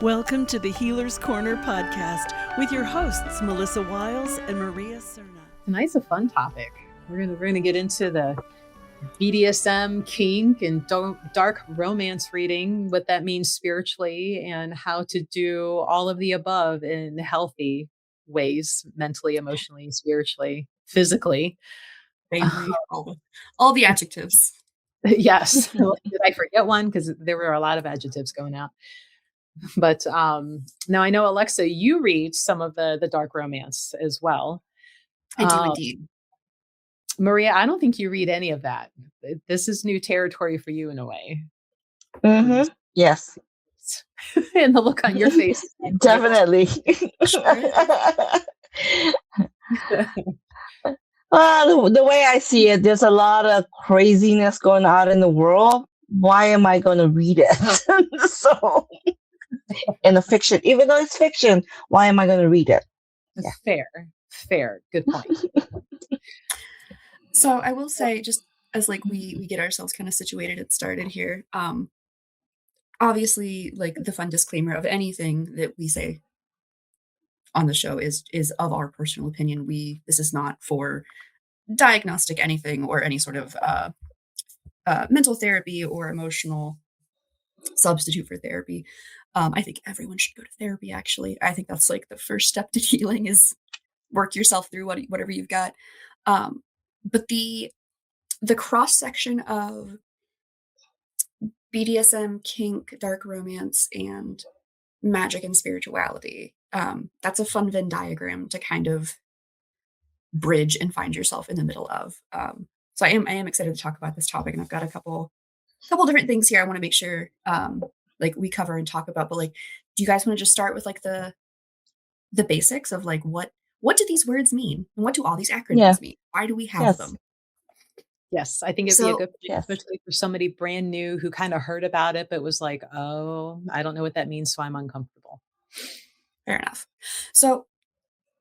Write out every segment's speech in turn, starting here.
Welcome to the Healer's Corner podcast with your hosts, Melissa Wiles and Maria Cerna. Tonight's a fun topic. We're gonna get into the BDSM, kink, and dark romance reading, what that means spiritually, and how to do all of the above in healthy ways, mentally, emotionally, spiritually, physically. All the adjectives. Yes. Did I forget one? Because there were a lot of adjectives going out. But now I know, Alexa, you read some of the dark romance as well. I do indeed. Maria, I don't think you read any of that. This is new territory for you in a way. Mm-hmm. Yes. And the look on your face. Definitely. Well, the way I see it, there's a lot of craziness going on in the world. Why am I going to read it? So, in the fiction, even though it's fiction, why am I going to read it? Yeah. Fair. Good point. So I will say, just as like we get ourselves kind of situated and started here, obviously, like the fun disclaimer of anything that we say on the show is of our personal opinion. This is not for diagnostic anything or any sort of mental therapy or emotional substitute for therapy. I think everyone should go to therapy, actually. I think that's like the first step to healing is work yourself through whatever you've got. But the cross-section of BDSM, kink, dark romance, and magic and spirituality, that's a fun Venn diagram to kind of bridge and find yourself in the middle of. So I am excited to talk about this topic, and I've got a couple different things here I want to make sure like we cover and talk about. But like, do you guys want to just start with like the basics of like what do these words mean? And what do all these acronyms mean? Why do we have them? Yes, I think it'd be a good place, especially for somebody brand new who kind of heard about it, but was like, oh, I don't know what that means, so I'm uncomfortable. Fair enough. So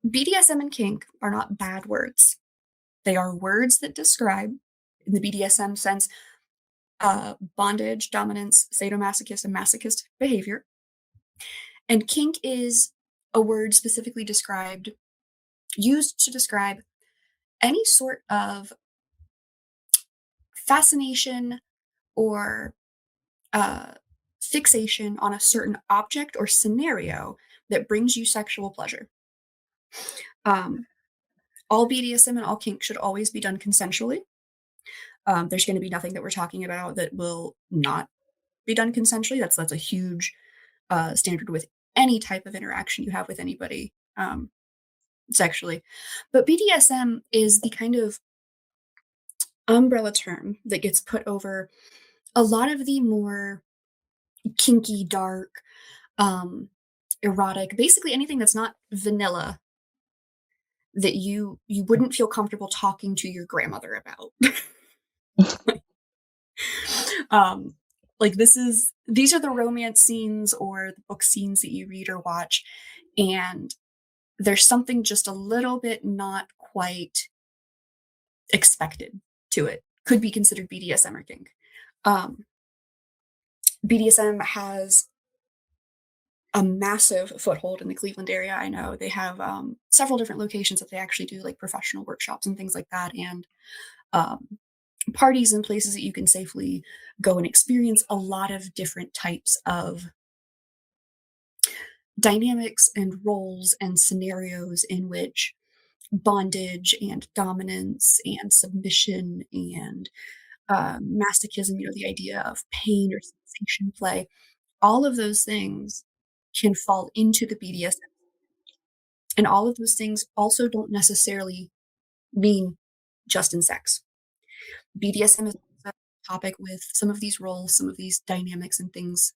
BDSM and kink are not bad words. They are words that describe, in the BDSM sense, bondage, dominance, sadomasochist, and masochist behavior. And kink is a word specifically used to describe any sort of fascination or fixation on a certain object or scenario that brings you sexual pleasure. All BDSM and all kink should always be done consensually. There's going to be nothing that we're talking about that will not be done consensually. That's a huge standard with any type of interaction you have with anybody sexually. But BDSM is the kind of umbrella term that gets put over a lot of the more kinky, dark, erotic, basically anything that's not vanilla that you wouldn't feel comfortable talking to your grandmother about. Like these are the romance scenes or the book scenes that you read or watch, and there's something just a little bit not quite expected to it. Could be considered BDSM or kink. BDSM has a massive foothold in the Cleveland area. I know they have several different locations that they actually do like professional workshops and things like that, and parties and places that you can safely go and experience a lot of different types of dynamics and roles and scenarios in which bondage and dominance and submission and masochism, the idea of pain or sensation play, all of those things can fall into the BDSM. And all of those things also don't necessarily mean just in sex. BDSM is a topic with some of these roles, some of these dynamics and things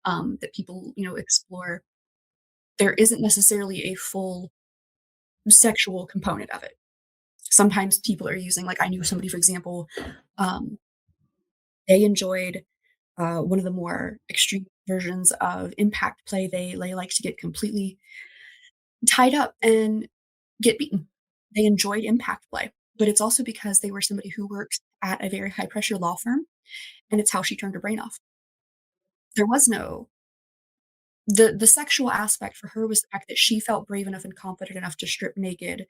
that people, explore. There isn't necessarily a full sexual component of it. Sometimes people are using, like I knew somebody, for example, they enjoyed one of the more extreme versions of impact play. They like to get completely tied up and get beaten. They enjoyed impact play, but it's also because they were somebody who works at a very high pressure law firm, and it's how she turned her brain off. There was no The sexual aspect for her was the fact that she felt brave enough and confident enough to strip naked,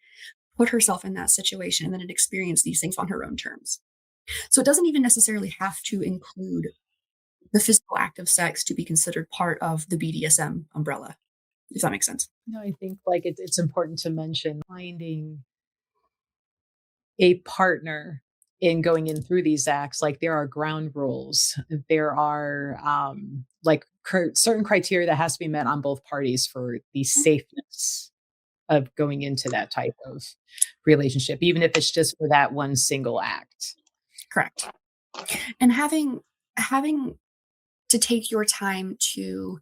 put herself in that situation, and then experience these things on her own terms. So it doesn't even necessarily have to include the physical act of sex to be considered part of the BDSM umbrella, if that makes sense. No, I think like it's important to mention finding a partner in going in through these acts. Like there are ground rules. There are like certain criteria that has to be met on both parties for the safeness of going into that type of relationship, even if it's just for that one single act. Correct. And having to take your time to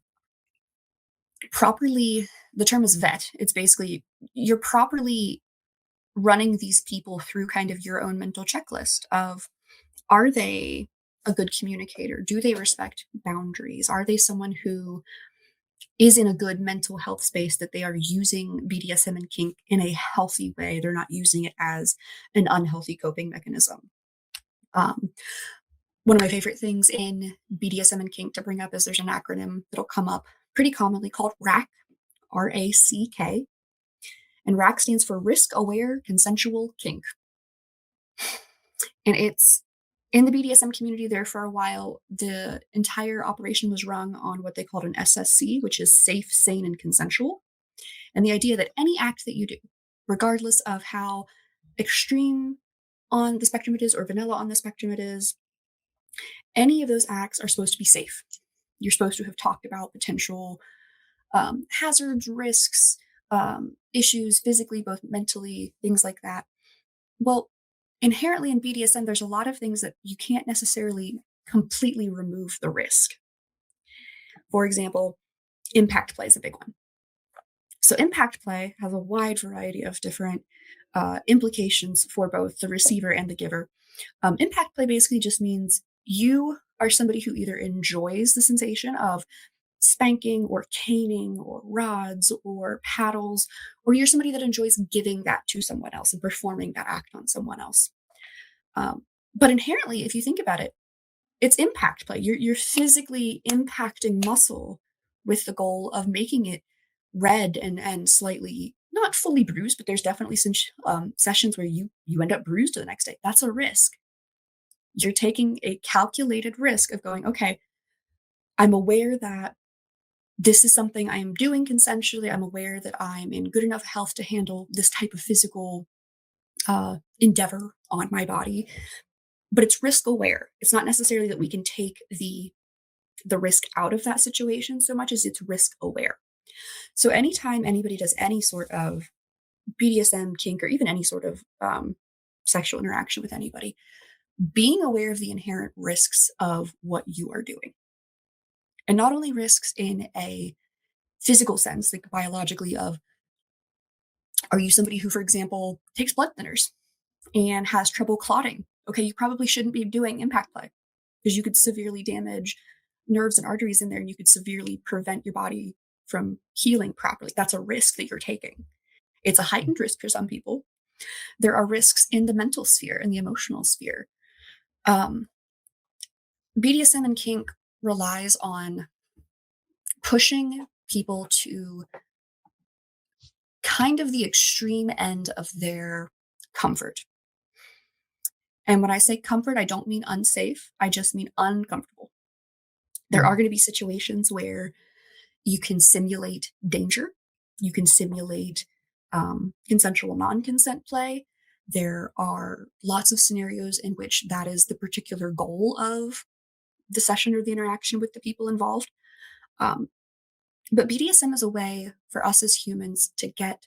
properly, the term is vet. It's basically you're properly running these people through kind of your own mental checklist of, are they a good communicator? Do they respect boundaries? Are they someone who is in a good mental health space, that they are using BDSM and kink in a healthy way? They're not using it as an unhealthy coping mechanism. One of my favorite things in BDSM and kink to bring up is there's an acronym that'll come up pretty commonly called RACK, RACK. And RACK stands for Risk Aware Consensual Kink. And it's in the BDSM community there for a while. The entire operation was rung on what they called an SSC, which is safe, sane, and consensual. And the idea that any act that you do, regardless of how extreme on the spectrum it is or vanilla on the spectrum it is, any of those acts are supposed to be safe. You're supposed to have talked about potential hazards, risks, issues physically, both mentally, things like that. Well, inherently in BDSM, there's a lot of things that you can't necessarily completely remove the risk. For example, impact play is a big one. So impact play has a wide variety of different implications for both the receiver and the giver. Impact play basically just means you are somebody who either enjoys the sensation of spanking or caning or rods or paddles, or you're somebody that enjoys giving that to someone else and performing that act on someone else. But inherently, if you think about it, it's impact play. You're physically impacting muscle with the goal of making it red and slightly, not fully bruised, but there's definitely some sessions where you end up bruised the next day. That's a risk. You're taking a calculated risk of going, okay, I'm aware that this is something I am doing consensually. I'm aware that I'm in good enough health to handle this type of physical endeavor on my body, but it's risk aware. It's not necessarily that we can take the risk out of that situation so much as it's risk aware. So anytime anybody does any sort of BDSM, kink, or even any sort of sexual interaction with anybody, being aware of the inherent risks of what you are doing. And not only risks in a physical sense, like biologically, of, are you somebody who, for example, takes blood thinners and has trouble clotting? Okay, you probably shouldn't be doing impact play because you could severely damage nerves and arteries in there, and you could severely prevent your body from healing properly. That's a risk that you're taking. It's a heightened risk for some people. There are risks in the mental sphere and the emotional sphere. BDSM and kink relies on pushing people to kind of the extreme end of their comfort. And when I say comfort, I don't mean unsafe. I just mean uncomfortable. There are going to be situations where you can simulate danger. You can simulate consensual non-consent play. There are lots of scenarios in which that is the particular goal of the session or the interaction with the people involved. But BDSM is a way for us as humans to get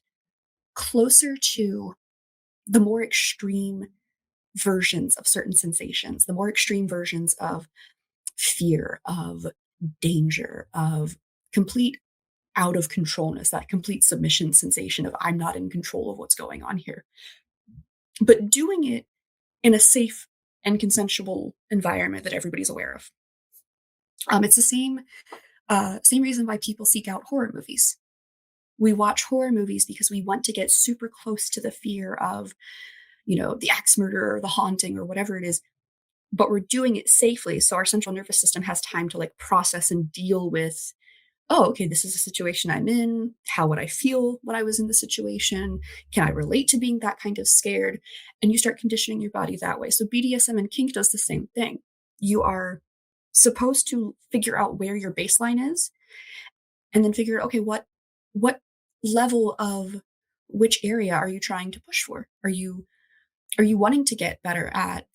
closer to the more extreme versions of certain sensations, the more extreme versions of fear, of danger, of complete out of controlness, that complete submission sensation of I'm not in control of what's going on here. But doing it in a safe and consensual environment that everybody's aware of. It's the same reason why people seek out horror movies. We watch horror movies because we want to get super close to the fear of, the axe murder or the haunting or whatever it is, but we're doing it safely. So our central nervous system has time to process and deal with oh, okay, this is a situation I'm in. How would I feel when I was in the situation? Can I relate to being that kind of scared? And you start conditioning your body that way. So BDSM and kink does the same thing. You are supposed to figure out where your baseline is and then figure, okay, what level of which area are you trying to push for? Are you wanting to get better at,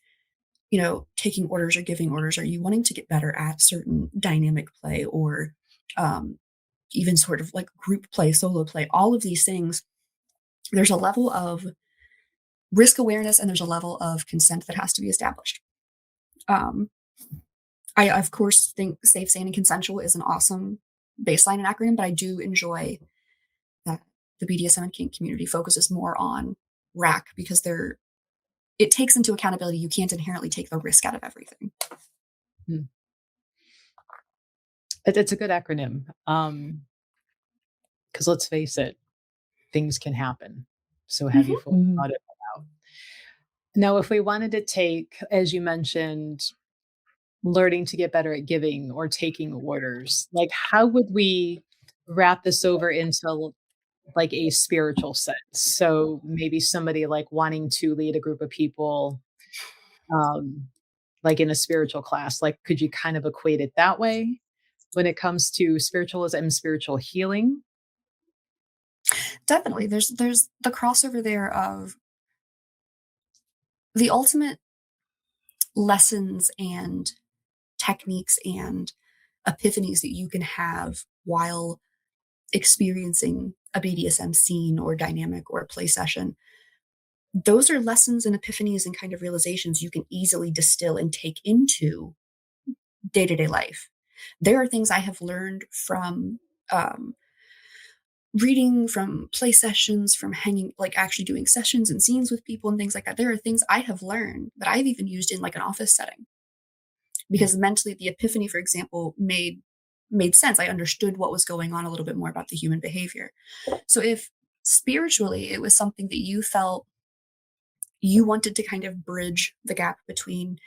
taking orders or giving orders? Are you wanting to get better at certain dynamic play or um, even sort of like group play, solo play, all of these things? There's a level of risk awareness and there's a level of consent that has to be established. Um, I, of course, think safe, sane, and consensual is an awesome baseline and acronym, but I do enjoy that the BDSM and kink community focuses more on rack because it takes into accountability. You can't inherently take the risk out of everything. It's a good acronym. Because let's face it, things can happen. So have you thought it out? Now, if we wanted to take, as you mentioned, learning to get better at giving or taking orders, like how would we wrap this over into like a spiritual sense? So maybe somebody like wanting to lead a group of people, um, like in a spiritual class, like could you kind of equate it that way when it comes to spiritualism and spiritual healing? Definitely. There's the crossover there of the ultimate lessons and techniques and epiphanies that you can have while experiencing a BDSM scene or dynamic or a play session. Those are lessons and epiphanies and kind of realizations you can easily distill and take into day-to-day life. There are things I have learned from reading, from play sessions, from hanging, like actually doing sessions and scenes with people and things like that. There are things I have learned that I've even used in like an office setting because mentally the epiphany, for example, made sense. I understood what was going on a little bit more about the human behavior. So if spiritually it was something that you felt you wanted to kind of bridge the gap between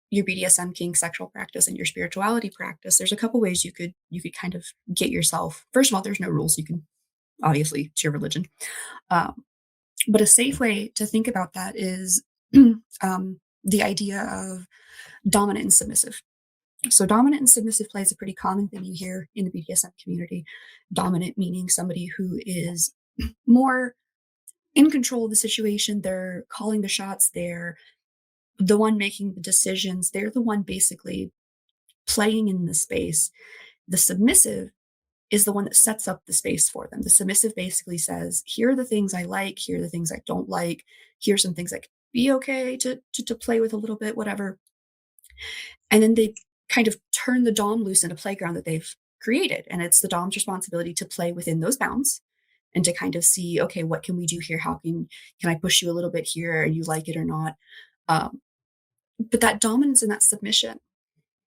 your BDSM kink sexual practice and your spirituality practice, there's a couple ways you could kind of get yourself. First of all, there's no rules. You can obviously it's your religion, but a safe way to think about that is the idea of dominant and submissive. So dominant and submissive play is a pretty common thing you hear in the BDSM community. Dominant meaning somebody who is more in control of the situation. They're calling the shots. They're the one making the decisions. They're the one basically playing in the space. The submissive is the one that sets up the space for them. The submissive basically says, here are the things I like. Here are the things I don't like. Here's some things that could be okay to play with a little bit, whatever. And then they kind of turn the dom loose in a playground that they've created. And it's the dom's responsibility to play within those bounds and to kind of see, okay, what can we do here? How can I push you a little bit here? Are you like it or not? But that dominance and that submission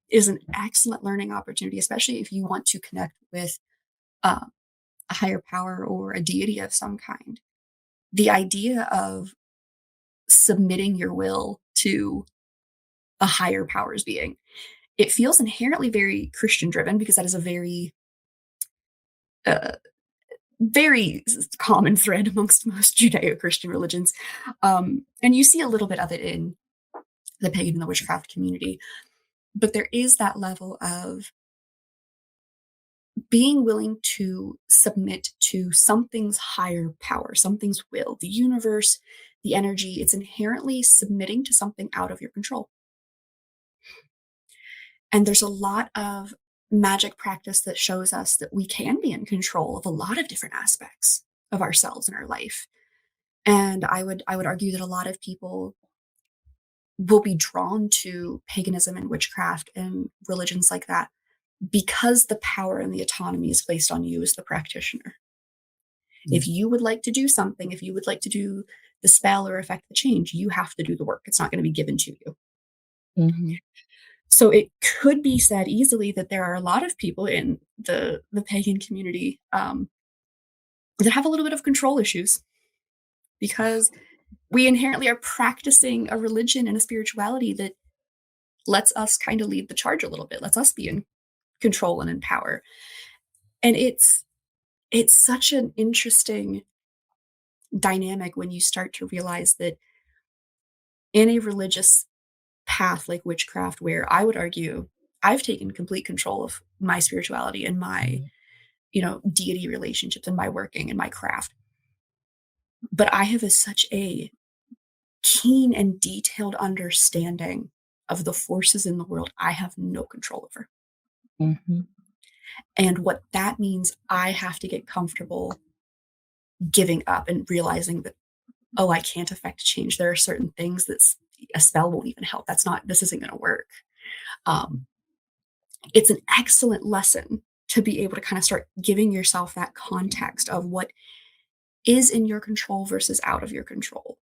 is an excellent learning opportunity, especially if you want to connect with a higher power or a deity of some kind. The idea of submitting your will to a higher powers being, it feels inherently very Christian driven because that is a very, very common thread amongst most Judeo-Christian religions. And you see a little bit of it in the pagan and the witchcraft community. But there is that level of being willing to submit to something's higher power, something's will, the universe, the energy. It's inherently submitting to something out of your control. And there's a lot of magic practice that shows us that we can be in control of a lot of different aspects of ourselves and our life. And I would argue that a lot of people will be drawn to paganism and witchcraft and religions like that because the power and the autonomy is placed on you as the practitioner. If you would like to do something, if you would like to do the spell or affect the change, you have to do the work. It's not going to be given to you. Mm-hmm. So it could be said easily that there are a lot of people in the pagan community that have a little bit of control issues because we inherently are practicing a religion and a spirituality that lets us kind of lead the charge a little bit, lets us be in control and in power. And it's such an interesting dynamic when you start to realize that in a religious path like witchcraft, where I would argue I've taken complete control of my spirituality and my, deity relationships and my working and my craft. But I have such a keen and detailed understanding of the forces in the world I have no control over. Mm-hmm. And what that means, I have to get comfortable giving up and realizing that, oh, I can't affect change. There are certain things that a spell won't even help. This isn't going to work. It's an excellent lesson to be able to kind of start giving yourself that context of what is in your control versus out of your control.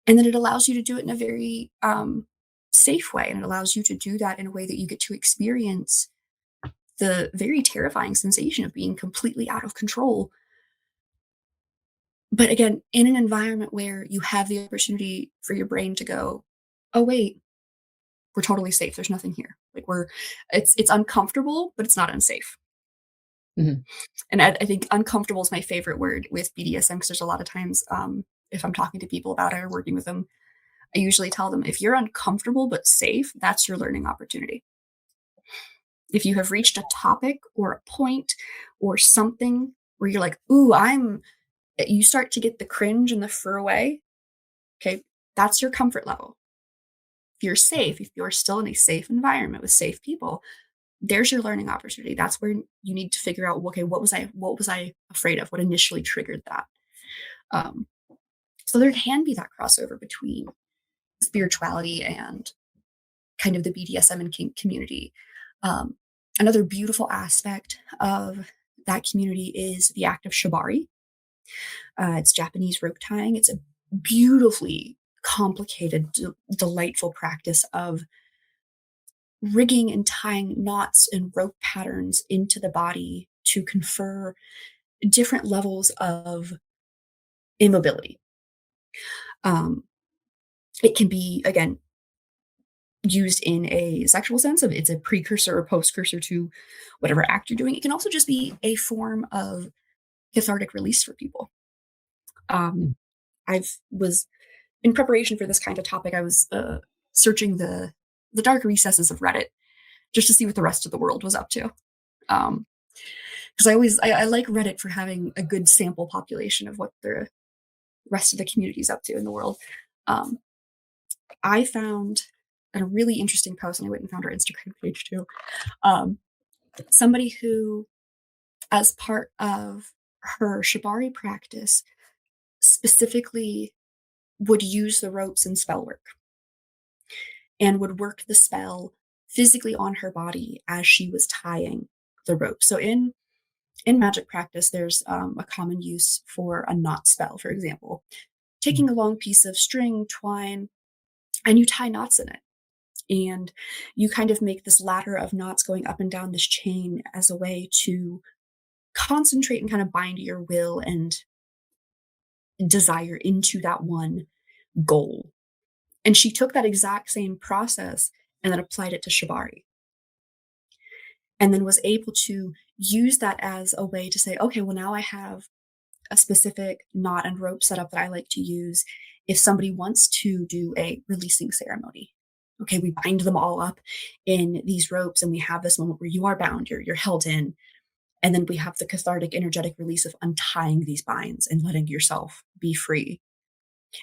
And then it allows you to do it in a very safe way. And it allows you to do that in a way that you get to experience the very terrifying sensation of being completely out of control. But again, in an environment where you have the opportunity for your brain to go, oh, wait, we're totally safe. There's nothing here. Like it's uncomfortable, but it's not unsafe. Mhm. And I think uncomfortable is my favorite word with BDSM, because there's a lot of times if I'm talking to people about it or working with them, I usually tell them, if you're uncomfortable but safe, that's your learning opportunity. If you have reached a topic or a point or something where you're like, ooh, you start to get the cringe and the fur away, okay, that's your comfort level. If you're safe, if you're still in a safe environment with safe people, there's your learning opportunity. That's where you need to figure out, okay, what was I afraid of? What initially triggered that? So there can be that crossover between spirituality and kind of the BDSM and kink community. Another beautiful aspect of that community is the act of shibari. It's Japanese rope tying. It's a beautifully complicated, delightful practice of rigging and tying knots and rope patterns into the body to confer different levels of immobility. It can be, again, used in a sexual sense of it's a precursor or postcursor to whatever act you're doing. It can also just be a form of cathartic release for people. I was in preparation for this kind of topic. I was searching the dark recesses of Reddit just to see what the rest of the world was up to. Because I like Reddit for having a good sample population of what the rest of the community is up to in the world. I found a really interesting post, and I went and found her Instagram page too. Somebody who, as part of her shibari practice, specifically would use the ropes in spell work and would work the spell physically on her body as she was tying the rope. So in magic practice, there's a common use for a knot spell, for example, taking a long piece of string, twine, and you tie knots in it. And you kind of make this ladder of knots going up and down this chain as a way to concentrate and kind of bind your will and desire into that one goal. And she took that exact same process and then applied it to shibari. And then was able to use that as a way to say, okay, well, now I have a specific knot and rope setup that I like to use if somebody wants to do a releasing ceremony. Okay, we bind them all up in these ropes and we have this moment where you are bound, you're held in. And then we have the cathartic, energetic release of untying these binds and letting yourself be free.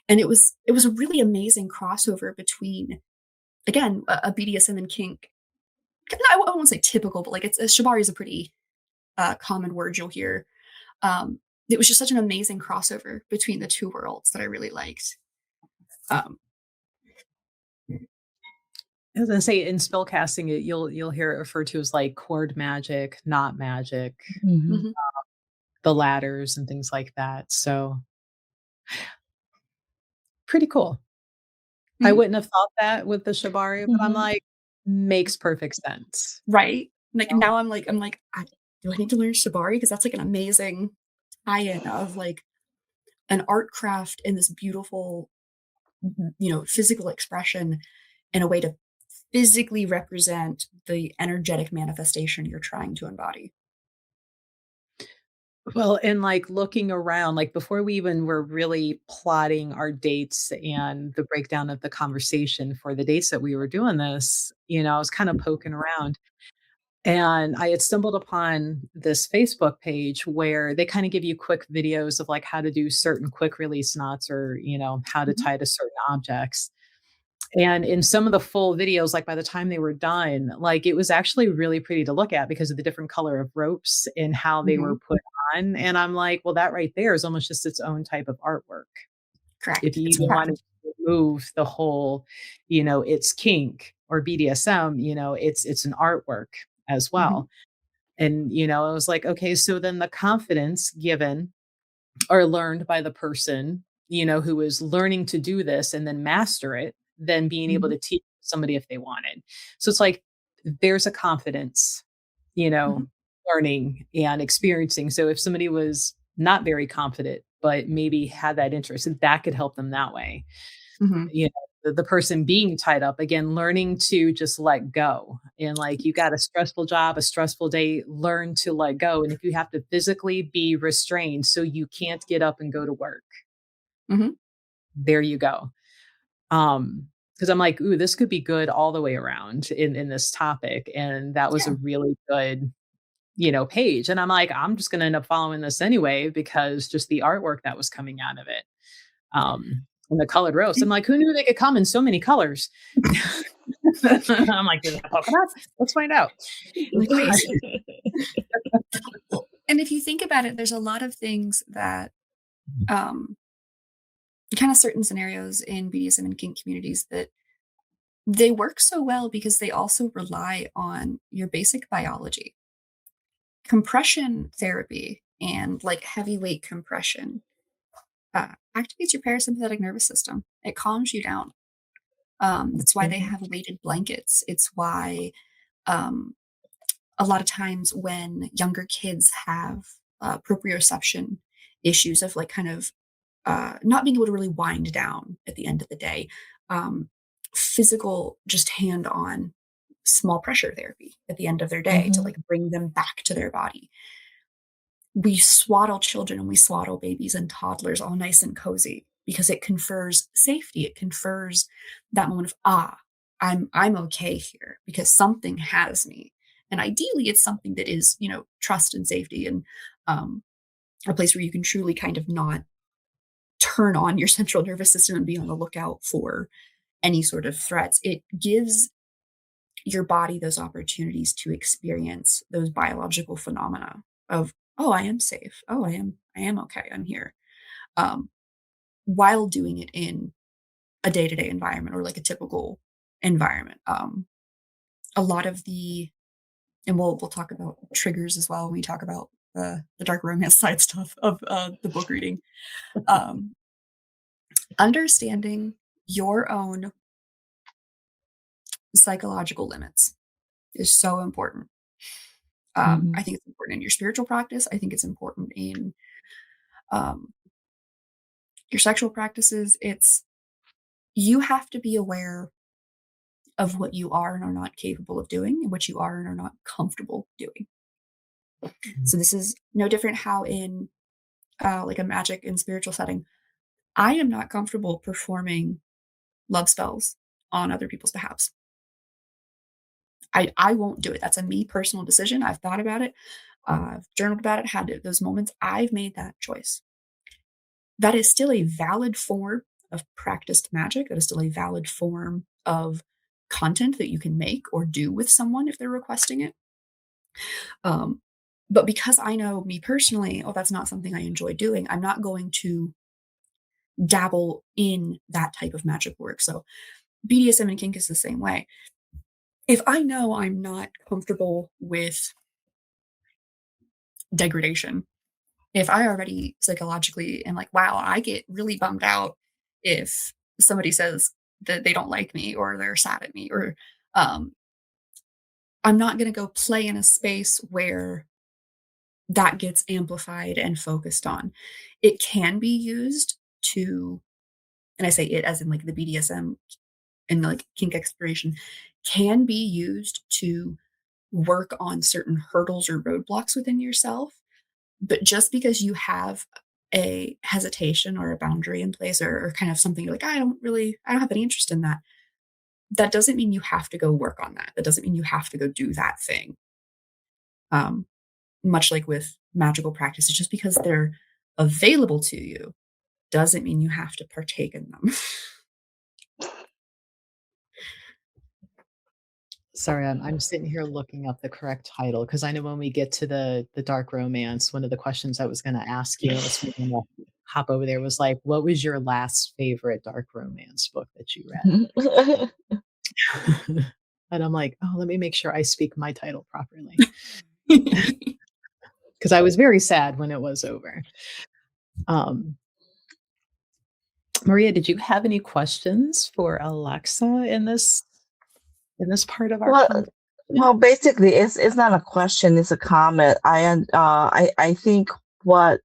And it was a really amazing crossover between, again, a BDSM and kink. I won't say typical, but like shibari is a pretty common word you'll hear. It was just such an amazing crossover between the two worlds that I really liked. I was gonna say, in spellcasting, you'll hear it referred to as like cord magic, knot magic, Mm-hmm. the ladders and things like that. So pretty cool. I wouldn't have thought that with the shibari, but I'm like, makes perfect sense. Right. Like now I'm like, do I need to learn shibari? Because that's like an amazing tie-in of like an art craft and this beautiful, physical expression in a way to physically represent the energetic manifestation you're trying to embody. Well, and like looking around, like before we even were really plotting our dates and the breakdown of the conversation for the dates that we were doing this, I was kind of poking around and I had stumbled upon this Facebook page where they kind of give you quick videos of like how to do certain quick release knots or, how to Mhm, tie to certain objects. And in some of the full videos, like, by the time they were done, like, it was actually really pretty to look at because of the different color of ropes and how they were mhm. put on, and I'm like, "Well, that right there is almost just its own type of artwork." If Correct. you It's even craft. wanted to remove the whole, it's kink or BDSM, it's an artwork as Mhm, well, and, I was like, "Okay, so then the confidence given or learned by the person, who is learning to do this and then master it, then being able mhm, to teach somebody if they wanted. So it's like there's a confidence, you mhm, know, learning and experiencing. So if somebody was not very confident, but maybe had that interest, that could help them that way. mhm. You know, the person being tied up, again, learning to just let go. And like you got a stressful job, a stressful day, learn to let go. And if you have to physically be restrained so you can't get up and go to work, Mhm. there you go. Because I'm like, ooh, this could be good all the way around in this topic. And that was a Yeah. really good, page. And I'm like, I'm just gonna end up following this anyway because just the artwork that was coming out of it. And the colored I roast. I'm think like, who knew they could come in so many colors? I'm like, "Is that polka dots? Let's find out." like, wait, so well, and if you think about it, there's a lot of things that, um, kind of certain scenarios in BDSM and kink communities that they work so well because they also rely on your basic biology. Compression therapy and, like, heavyweight compression, activates your parasympathetic nervous system. It calms you down. That's why they Mhm. have weighted blankets. It's why, um, a lot of times when younger kids have proprioception issues of like kind of not being able to really wind down at the end of the day, um, physical, just hand on small pressure therapy at the end of their day to Mhm. like bring them back to their body. We swaddle children and we swaddle babies and toddlers all nice and cozy because it confers safety. It confers that moment of, I'm okay here because something has me. And ideally it's something that is, trust and safety and um, a place where you can truly kind of not turn on your central nervous system and be on the lookout for any sort of threats. It gives your body those opportunities to experience those biological phenomena of, oh, I am safe. Oh, I am okay. I'm here. Um, while doing it in a day-to-day environment or like a typical environment. A lot of the and we'll talk about triggers as well when we talk about the dark romance side stuff of the book reading. Um, understanding your own psychological limits is so important. I Mhm. think it's important in your spiritual practice. I think it's important in um, your sexual practices. It's you have to be aware of what you are and are not capable of doing and what you are and are not comfortable doing. So this is no different how in like a magic and spiritual setting, I am not comfortable performing love spells on other people's behalves. I won't do it. That's a me personal decision. I've thought about it. I've journaled about it, had those moments. I've made that choice. That is still a valid form of practiced magic. That is still a valid form of content that you can make or do with someone if they're requesting it. Um, but because I know me personally, oh, that's not something I enjoy doing, I'm not going to dabble in that type of magic work. So BDSM and kink is the same way. If I know I'm not comfortable with degradation, if I already psychologically am like, wow, I get really bummed out if somebody says that they don't like me or they're sad at me, or um, I'm not going to go play in a space where that gets amplified and focused on. It can be used to, and I say it as in like the BDSM and like kink exploration, can be used to work on certain hurdles or roadblocks within yourself. But just because you have a hesitation or a boundary in place, or kind of something you're like, I don't have any interest in that. That doesn't mean you have to go work on that. That doesn't mean you have to go do that thing. Um, Much like with magical practices, just because they're available to you doesn't mean you have to partake in them. Sorry, I'm sitting here looking up the correct title because I know when we get to the dark romance, one of the questions I was going to ask you, let's we're gonna hop over there, was like, what was your last favorite dark romance book that you read? And I'm like, oh, let me make sure I speak my title properly because I was very sad when it was over. Maria, did you have any questions for Alexa in this part of our Well, conversation? well, basically, it's not a question; it's a comment. I think what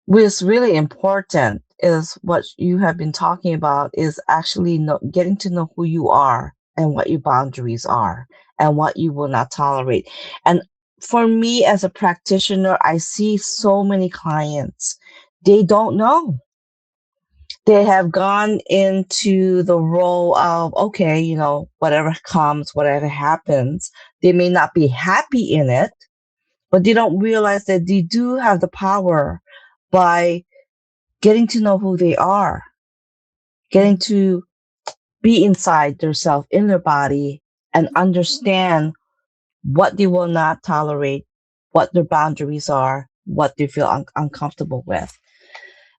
is really important is what you have been talking about is actually getting to know who you are and what your boundaries are and what you will not tolerate. And for me as a practitioner, I see so many clients, they don't know. They have gone into the role of, okay, whatever comes, whatever happens. They may not be happy in it, but they don't realize that they do have the power by getting to know who they are, getting to be inside themselves, in their body, and understand what they will not tolerate, what their boundaries are, what they feel uncomfortable with.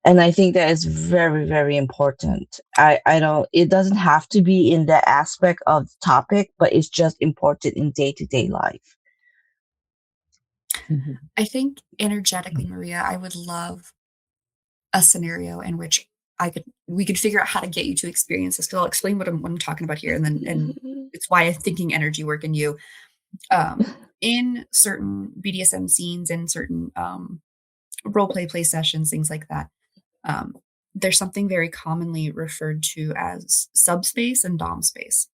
And I think that is very, very important. I don't, it doesn't have to be in that aspect of the topic, but it's just important in day-to-day life. I think energetically, Maria, I would love a scenario in which we could figure out how to get you to experience this. So I'll explain what I'm talking about here, and it's why I'm thinking energy work in you. In certain BDSM scenes, in certain role play sessions, things like that, there's something very commonly referred to as subspace and dom space.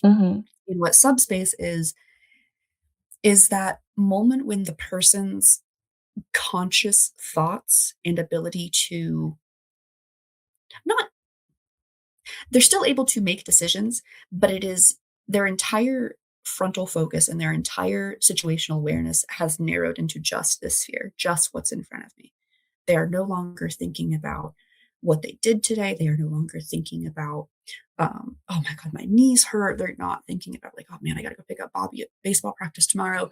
Mm-hmm. And what subspace is that moment when the person's conscious thoughts and ability to not they're still able to make decisions, but it is their entire frontal focus and their entire situational awareness has narrowed into just this sphere, just what's in front of me. They are no longer thinking about what they did today. They are no longer thinking about, oh my God, my knees hurt. They're not thinking about like, oh man, I got to go pick up Bobby at baseball practice tomorrow.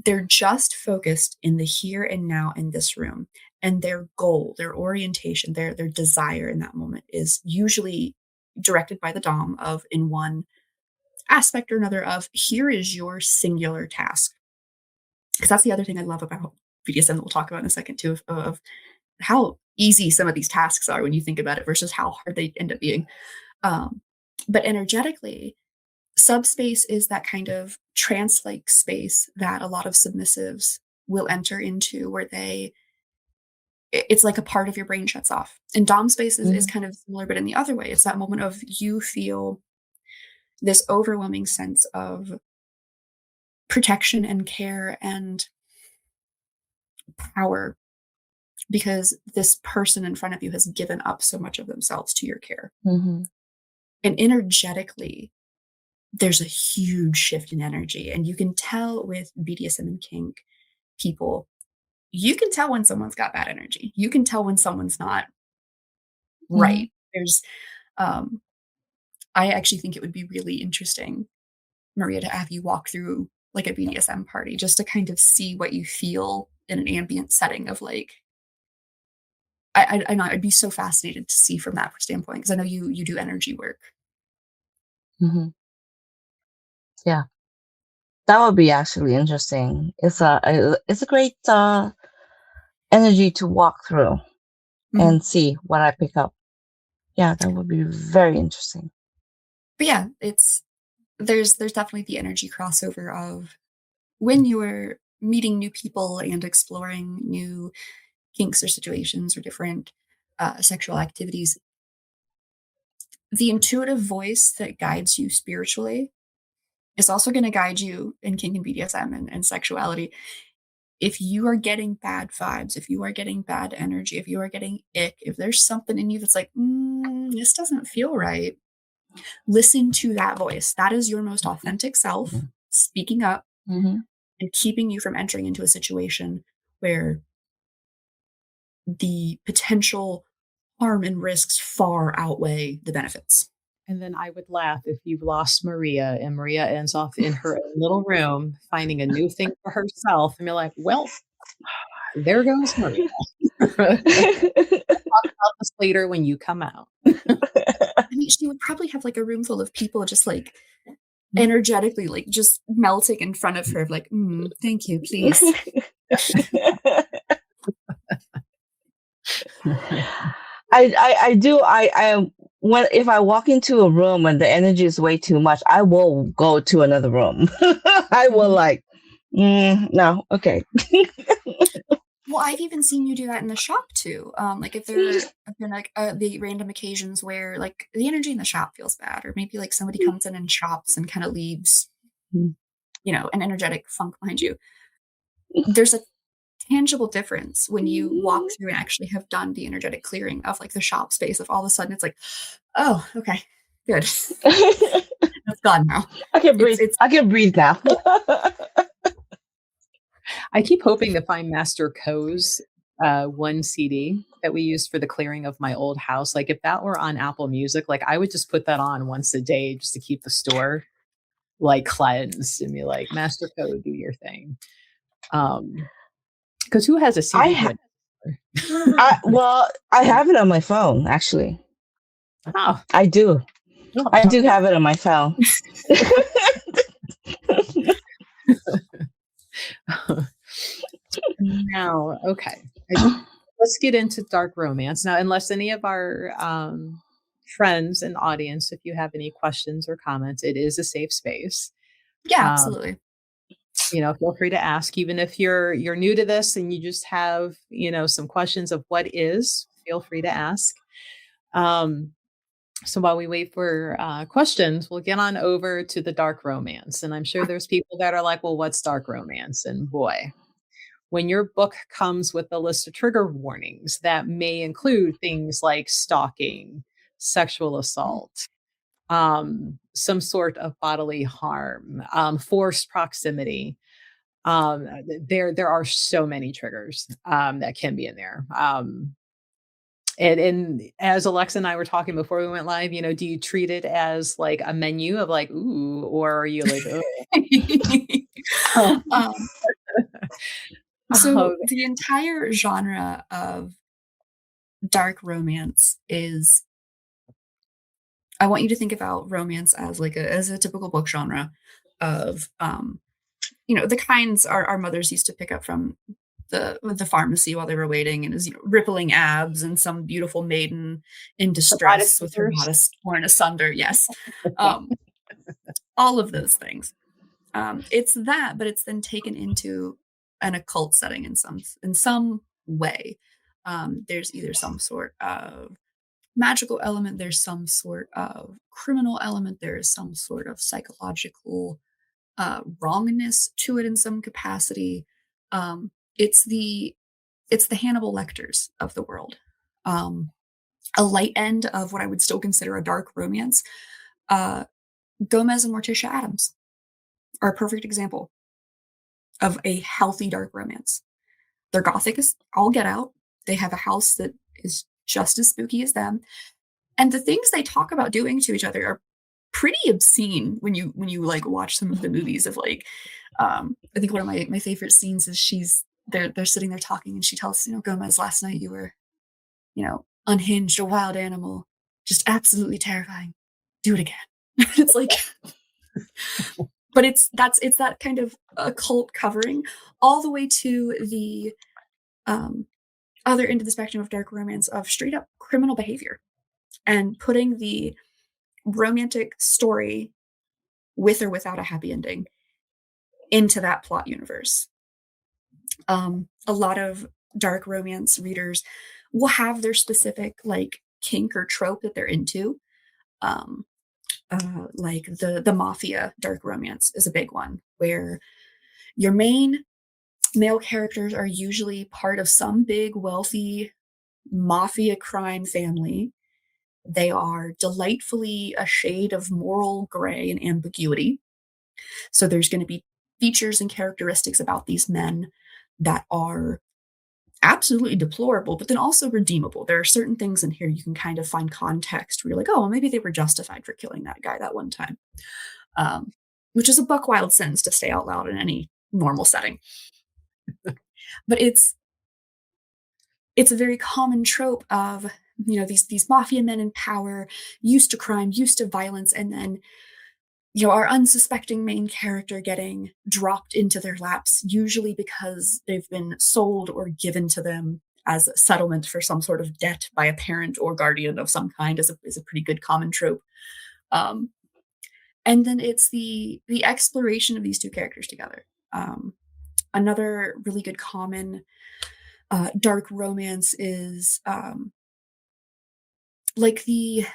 They're just focused in the here and now in this room. And their goal, their orientation, their desire in that moment is usually directed by the Dom of in one aspect or another of here is your singular task. Because that's the other thing I love about BDSM that we'll talk about in a second too, of how easy some of these tasks are when you think about it versus how hard they end up being. But energetically, subspace is that kind of trance-like space that a lot of submissives will enter into where it's like a part of your brain shuts off. And dom space is kind of similar, but in the other way. It's that moment of you feel this overwhelming sense of protection and care and power because this person in front of you has given up so much of themselves to your care. Mm-hmm. And energetically, there's a huge shift in energy. And you can tell with BDSM and kink people, you can tell when someone's got bad energy. You can tell when someone's not right. There's, I actually think it would be really interesting, Maria, to have you walk through like a BDSM party just to kind of see what you feel in an ambient setting of like, I know I'd be so fascinated to see from that standpoint because I know you do energy work. Mm-hmm. Yeah, that would be actually interesting. It's a great energy to walk through and see what I pick up. Yeah, that would be very interesting. But yeah, there's definitely the energy crossover of when you're meeting new people and exploring new kinks or situations or different sexual activities. The intuitive voice that guides you spiritually is also going to guide you in kink and BDSM and sexuality if you are getting bad vibes, if you are getting bad energy, if you are getting ick, if there's something in you that's like, this doesn't feel right, listen to that voice. That is your most authentic self speaking up and keeping you from entering into a situation where the potential harm and risks far outweigh the benefits. And then I would laugh if you've lost Maria and Maria ends off in her own little room finding a new thing for herself. And you're like, well, there goes Maria. Talk about this later when you come out. I mean, she would probably have like a room full of people just like energetically, like just melting in front of her, like, thank you, please. I do. When if I walk into a room and the energy is way too much, I will go to another room. I will like, no, okay. Well, I've even seen you do that in the shop too. Like if there have been like the random occasions where like the energy in the shop feels bad, or maybe like somebody comes in and shops and kind of leaves, an energetic funk behind you. There's a tangible difference when you walk through and actually have done the energetic clearing of like the shop space. Of all of a sudden, it's like, oh, okay, good, that's gone now. I can breathe. I can breathe now. I keep hoping to find Master Co's one CD that we used for the clearing of my old house. Like if that were on Apple Music, like I would just put that on once a day just to keep the store like cleansed and be like, Master Co, do your thing. Because who has a CD? Well, I have it on my phone, actually. Oh, I do. I do have it on my phone. Now, okay. Let's get into dark romance. Now, unless any of our friends and audience, if you have any questions or comments, it is a safe space. Yeah, absolutely. Feel free to ask, even if you're new to this and you just have, some questions of what is, feel free to ask. So while we wait for questions, we'll get on over to the dark romance. And I'm sure there's people that are like, well, what's dark romance? And boy, when your book comes with a list of trigger warnings that may include things like stalking, sexual assault, some sort of bodily harm, forced proximity, there are so many triggers that can be in there. And as Alexa and I were talking before we went live, do you treat it as like a menu of like, ooh, or are you like, oh? So the entire genre of dark romance is, I want you to think about romance as like as a typical book genre of, the kinds our mothers used to pick up from the pharmacy while they were waiting, and is rippling abs and some beautiful maiden in distress with her bodice torn asunder. Yes, all of those things. It's that, but it's then taken into an occult setting in some way. There's either some sort of magical element, there's some sort of criminal element, there is some sort of psychological wrongness to it in some capacity. It's the Hannibal Lecters of the world. A light end of what I would still consider a dark romance. Gomez and Morticia Adams are a perfect example of a healthy dark romance. They're gothic as all get out. They have a house that is just as spooky as them. And the things they talk about doing to each other are pretty obscene when you like watch some of the movies of like, I think one of my favorite scenes is they're sitting there talking and she tells, Gomez, last night you were, unhinged, a wild animal, just absolutely terrifying. Do it again. It's like, but it's that kind of occult covering all the way to the other end of the spectrum of dark romance of straight up criminal behavior and putting the romantic story with or without a happy ending into that plot universe. A lot of dark romance readers will have their specific like kink or trope that they're into. Like the mafia dark romance is a big one where your main Male characters are usually part of some big, wealthy mafia crime family. They are delightfully a shade of moral gray and ambiguity. So there's going to be features and characteristics about these men that are absolutely deplorable, but then also redeemable. There are certain things in here you can kind of find context where you're like, oh, well, maybe they were justified for killing that guy that one time, which is a buck wild sentence to say out loud in any normal setting. But it's a very common trope of, you know, these mafia men in power, used to crime, used to violence, and then, you know, our unsuspecting main character getting dropped into their laps, usually because they've been sold or given to them as a settlement for some sort of debt by a parent or guardian of some kind, is a pretty good common trope. And then it's the exploration of these two characters together. Another really good common dark romance is like the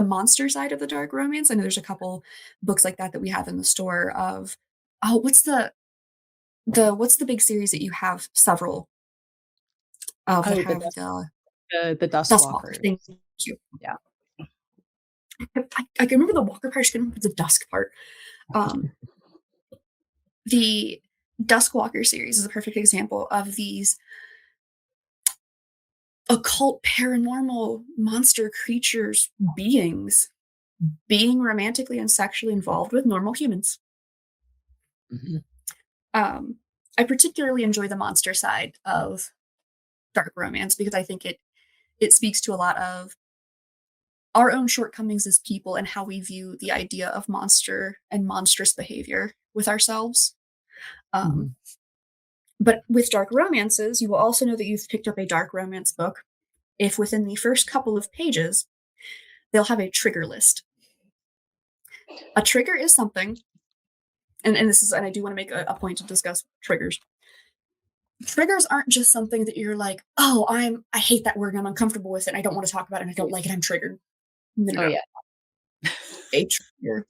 monster side of the dark romance. I know there's a couple books like that we have in the store of, oh, what's the big series that you have several of that have the Duskwalkers. Thank you. Yeah. I can remember the Walker part, I can remember the Dusk part. The Duskwalker series is a perfect example of these occult, paranormal, monster creatures, beings being romantically and sexually involved with normal humans. Mm-hmm. I particularly enjoy the monster side of dark romance because I think it speaks to a lot of our own shortcomings as people and how we view the idea of monster and monstrous behavior with ourselves. But with dark romances, you will also know that you've picked up a dark romance book if within the first couple of pages, they'll have a trigger list. A trigger is something, and I do want to make a point to discuss triggers. Triggers aren't just something that you're like, oh, I hate that word and I'm uncomfortable with it. And I don't want to talk about it and I don't like it. I'm triggered. No. Oh, yeah. A trigger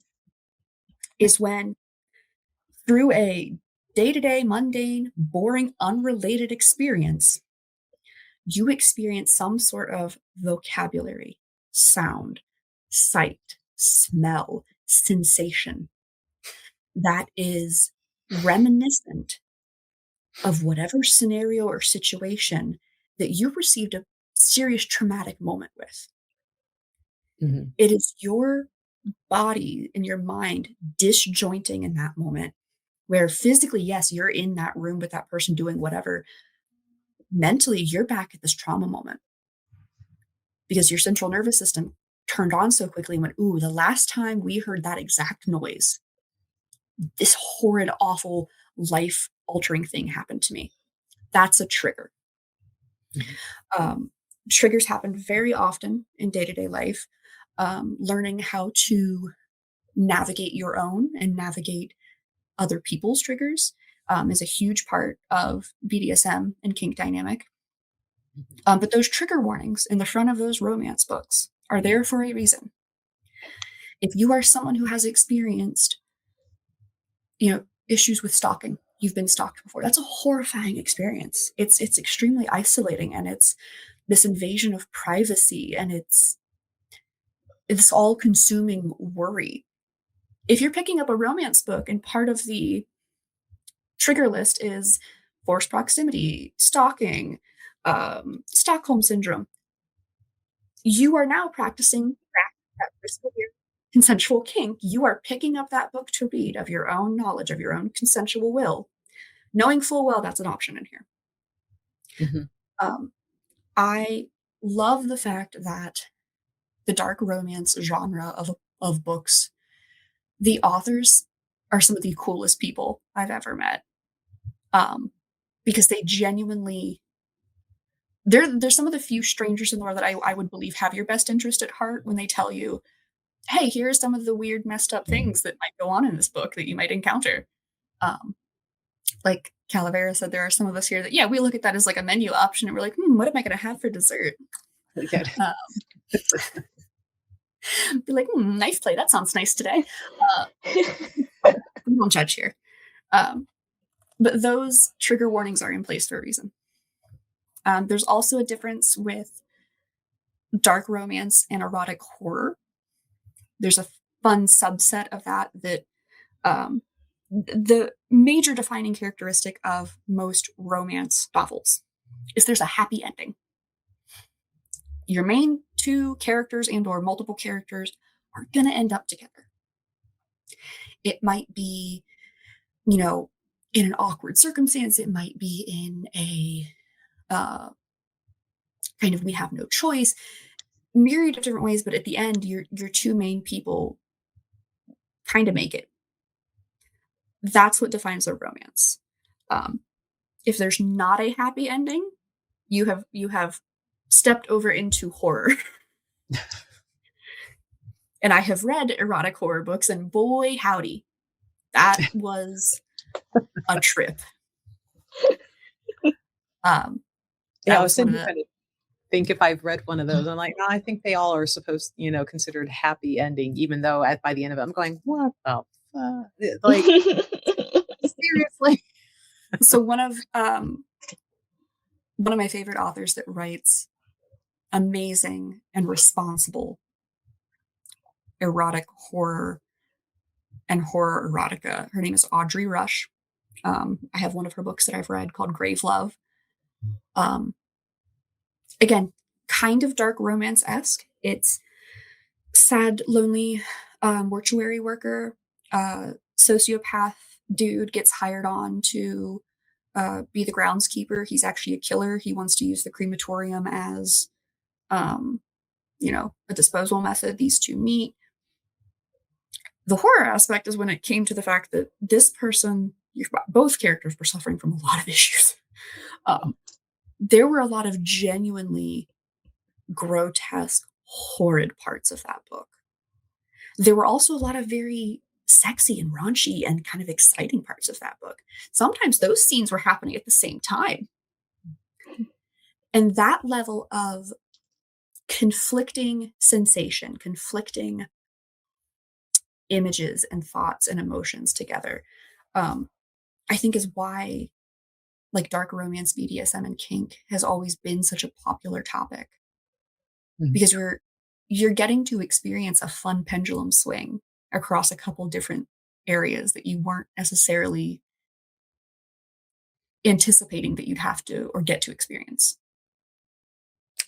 is when through a day-to-day, mundane, boring, unrelated experience, you experience some sort of vocabulary, sound, sight, smell, sensation that is reminiscent of whatever scenario or situation that you received a serious traumatic moment with. Mm-hmm. It is your body and your mind disjointing in that moment where physically, yes, you're in that room with that person doing whatever. Mentally, you're back at this trauma moment because your central nervous system turned on so quickly and went, ooh, the last time we heard that exact noise, this horrid, awful, life-altering thing happened to me. That's a trigger. Mm-hmm. Triggers happen very often in day-to-day life. Learning how to navigate your own and navigate other people's triggers is a huge part of BDSM and kink dynamic. But those trigger warnings in the front of those romance books are there for a reason. If you are someone who has experienced, issues with stalking, you've been stalked before, that's a horrifying experience. It's extremely isolating, and it's this invasion of privacy, and it's all-consuming worry. If you're picking up a romance book and part of the trigger list is forced proximity, stalking, Stockholm syndrome, you are now practicing that consensual kink. You are picking up that book to read of your own knowledge, of your own consensual will, knowing full well that's an option in here. Mm-hmm. I love the fact that the dark romance genre of books, the authors are some of the coolest people I've ever met. Because they genuinely, they're some of the few strangers in the world that I would believe have your best interest at heart when they tell you, hey, here's some of the weird, messed up things that might go on in this book that you might encounter. Like Calavera said, there are some of us here that, yeah, we look at that as like a menu option and we're like, what am I going to have for dessert? Be like, knife play, that sounds nice today. We won't judge here. But those trigger warnings are in place for a reason. There's also a difference with dark romance and erotic horror. There's a fun subset of that the major defining characteristic of most romance novels is there's a happy ending. Your main two characters and or multiple characters are going to end up together. It might be, in an awkward circumstance. It might be in a kind of we have no choice, myriad of different ways. But at the end, your two main people kind of make it. That's what defines a romance. If there's not a happy ending, you have stepped over into horror. And I have read erotic horror books, and boy, howdy, that was a trip. I was trying to think if I've read one of those. I'm like, no, I think they all are supposed, considered happy ending, even though by the end of it, I'm going, what the fuck? Like, seriously. So one of my favorite authors that writes amazing and responsible erotic horror and horror erotica. Her name is Audrey Rush. I have one of her books that I've read called Grave Love. Again, kind of dark romance-esque. It's sad, lonely mortuary worker, sociopath dude gets hired on to be the groundskeeper. He's actually a killer. He wants to use the crematorium as, a disposal method. These two meet. The horror aspect is when it came to the fact that this person, both characters were suffering from a lot of issues. There were a lot of genuinely grotesque, horrid parts of that book. There were also a lot of very sexy and raunchy and kind of exciting parts of that book. Sometimes those scenes were happening at the same time. And that level of conflicting sensation, conflicting images and thoughts and emotions together, I think is why like dark romance, BDSM, and kink has always been such a popular topic. Because you're getting to experience a fun pendulum swing across a couple different areas that you weren't necessarily anticipating that you'd have to or get to experience.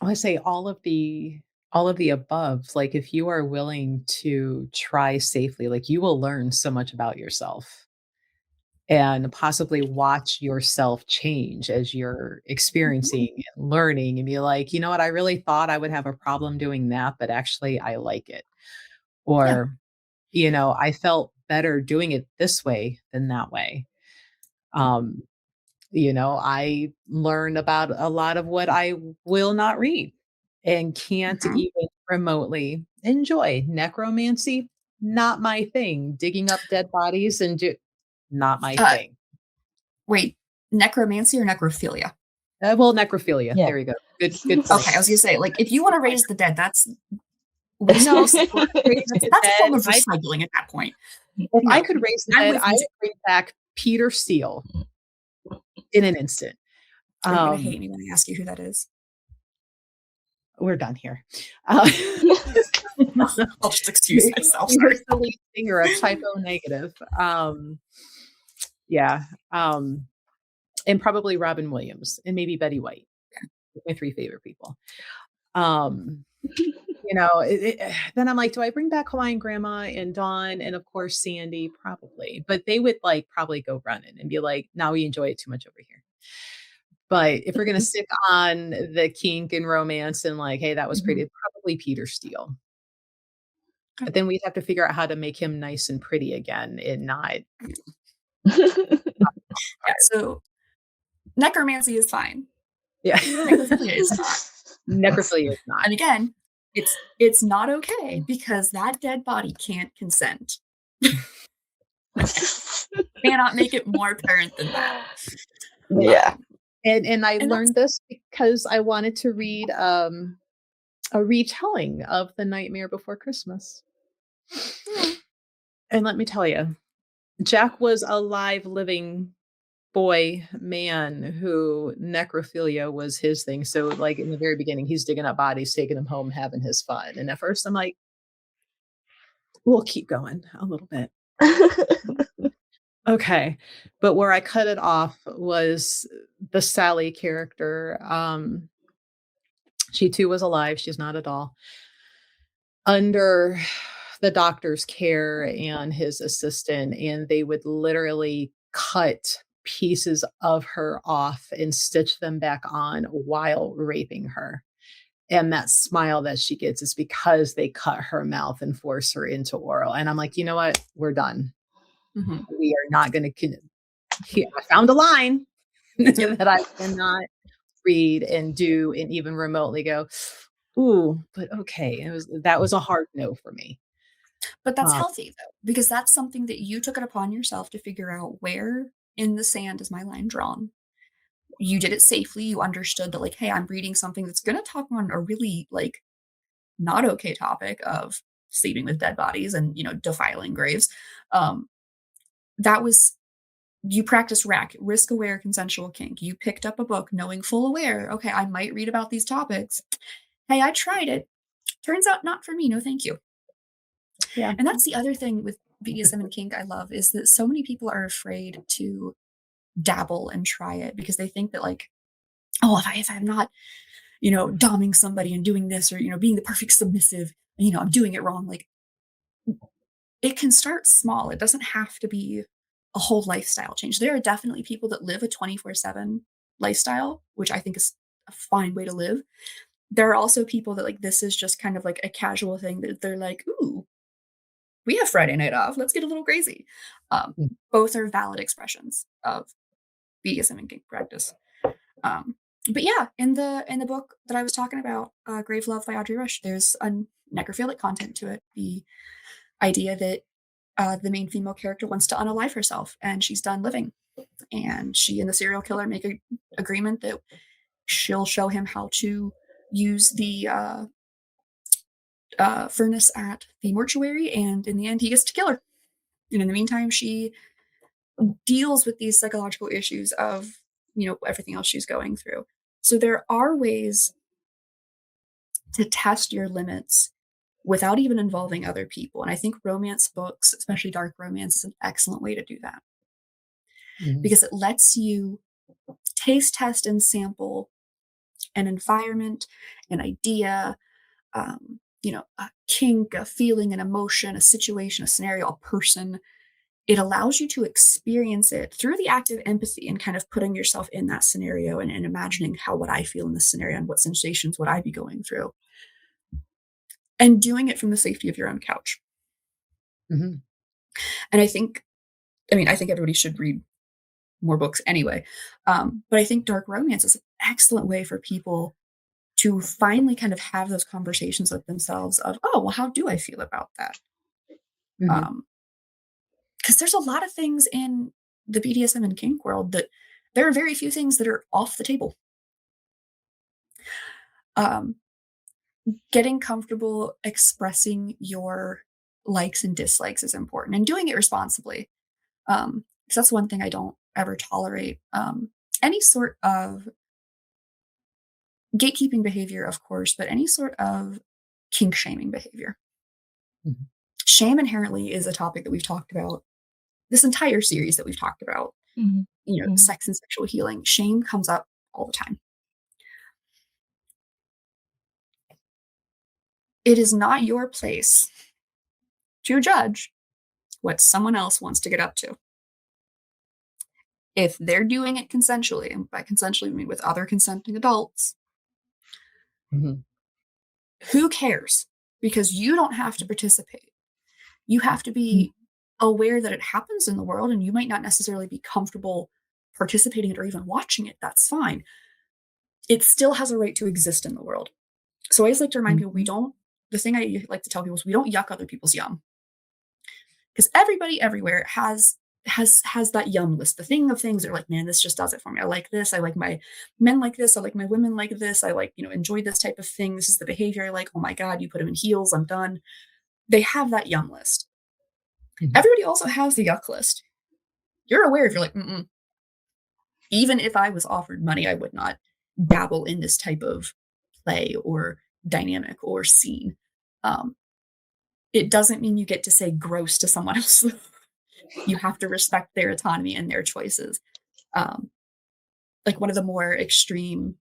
I say all of the above. Like if you are willing to try safely, like you will learn so much about yourself and possibly watch yourself change as you're experiencing and learning and be like, you know what, I really thought I would have a problem doing that, but actually I like it. Or, I felt better doing it this way than that way. I learn about a lot of what I will not read and can't even remotely enjoy. Necromancy, not my thing. Digging up dead bodies and not my thing. Wait, necromancy or necrophilia? Well, necrophilia. Yeah. There you go. Good. Okay, I was gonna say, like, if you want to raise the dead, that's a form of recycling at that point. If I could raise the dead, I would bring back Peter Steele in an instant. You're gonna hate me when I ask you who that is. We're done here. I'll just excuse myself. He was the lead singer of Typo Negative. And probably Robin Williams and maybe Betty White. Yeah. My three favorite people. Then I'm like, do I bring back Hawaiian Grandma and Dawn and of course Sandy? Probably, but they would probably go running and be like, now we enjoy it too much over here. But if we're going to stick on the kink and romance and hey, that was pretty, probably Peter Steele. Okay. But then we'd have to figure out how to make him nice and pretty again and not. So necromancy is fine. Yeah. Necrophilia is not. Necrophilia is not. And again, it's not okay because that dead body can't consent. Cannot make it more apparent than that. Yeah. And I learned this because I wanted to read a retelling of The Nightmare Before Christmas. And let me tell you, Jack was a live, living boy man who necrophilia was his thing. So like in the very beginning, he's digging up bodies, taking them home, having his fun. And at first I'm like, we'll keep going a little bit. Okay. But where I cut it off was the Sally character. She too was alive. She's not at all. Under the doctor's care and his assistant, and they would literally cut pieces of her off and stitch them back on while raping her. And that smile that she gets is because they cut her mouth and force her into oral. And I'm like, you know what? We're done. Mhm. We are not going to. I found a line that I cannot read and do and even remotely go, ooh, but okay. That was a hard no for me. But that's Um, healthy though, because that's something that you took it upon yourself to figure out where in the sand is my line drawn. You did it safely. You understood that, like, hey, I'm reading something that's going to talk on a really like not okay topic of sleeping with dead bodies and defiling graves. Um, that was you practiced risk aware consensual kink. You picked up a book knowing full aware, okay, I might read about these topics. Hey, I tried it. Turns out not for me. No, thank you. yeah. And that's the other thing with BDSM and kink I love is that so many people are afraid to dabble and try it because they think that like, oh, if I'm not, doming somebody and doing this or, being the perfect submissive, I'm doing it wrong. Like it can start small. It doesn't have to be a whole lifestyle change. There are definitely people that live a 24/7 lifestyle, which I think is a fine way to live. There are also people that like this is just kind of like a casual thing that they're like, ooh, we have Friday night off. Let's get a little crazy. Mm. Both are valid expressions of BDSM and kink practice. Um, but yeah, in the book that I was talking about, Grave Love by Audrey Rush, there's a necrophilic content to it. The idea that the main female character wants to unalive herself and she's done living. And she and the serial killer make an agreement that she'll show him how to use the furnace at the mortuary. And in the end, he gets to kill her. And in the meantime, she deals with these psychological issues of, everything else she's going through. So there are ways to test your limits without even involving other people. And I think romance books, especially dark romance, is an excellent way to do that because it lets you taste, test, and sample an environment, an idea, a kink, a feeling, an emotion, a situation, a scenario, a person. It allows you to experience it through the act of empathy and kind of putting yourself in that scenario and imagining how would I feel in this scenario and what sensations would I be going through. And doing it from the safety of your own couch. Mm-hmm. And I think everybody should read more books anyway. But I think dark romance is an excellent way for people to finally kind of have those conversations with themselves of, oh, well, how do I feel about that? Mm-hmm. Because there's a lot of things in the BDSM and kink world that there are very few things that are off the table. Getting comfortable expressing your likes and dislikes is important and doing it responsibly. Because that's one thing I don't ever tolerate. Any sort of gatekeeping behavior, of course, but any sort of kink shaming behavior. Mm-hmm. Shame inherently is a topic that we've talked about this entire series that we've talked about, sex and sexual healing. Shame comes up all the time. It is not your place to judge what someone else wants to get up to. If they're doing it consensually, and by consensually I mean with other consenting adults, Mm-hmm. who cares? Because you don't have to participate. You have to be aware that it happens in the world and you might not necessarily be comfortable participating in it or even watching it. That's fine. It still has a right to exist in the world. So I always like to remind people the thing I like to tell people is we don't yuck other people's yum. Because everybody everywhere has that yum list, the thing of things that are like, man, this just does it for me. I like this. I like my men like this. I like my women like this. I like, enjoy this type of thing. This is the behavior I like. Oh my God, you put them in heels. I'm done. They have that yum list. Mm-hmm. Everybody also has the yuck list. You're aware if you're like, Even if I was offered money, I would not dabble in this type of play or dynamic or scene. It doesn't mean you get to say gross to someone else. You have to respect their autonomy and their choices. Like one of the more extreme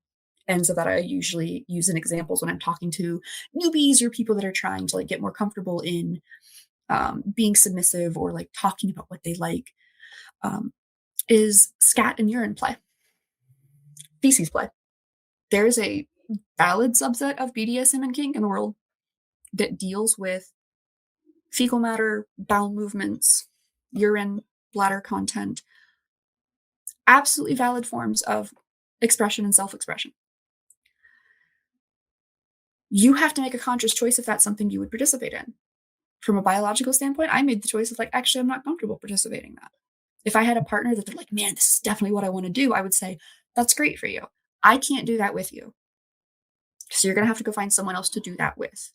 ends of that I usually use in examples when I'm talking to newbies or people that are trying to like get more comfortable in being submissive or like talking about what they like, is scat and urine play, feces play. There is a valid subset of BDSM and kink in the world that deals with fecal matter, bowel movements, urine, bladder content, absolutely valid forms of expression and self-expression. You have to make a conscious choice if that's something you would participate in. From a biological standpoint, I made the choice of like, actually, I'm not comfortable participating in that. If I had a partner that they're like, man, this is definitely what I want to do, I would say, that's great for you. I can't do that with you. So you're going to have to go find someone else to do that with.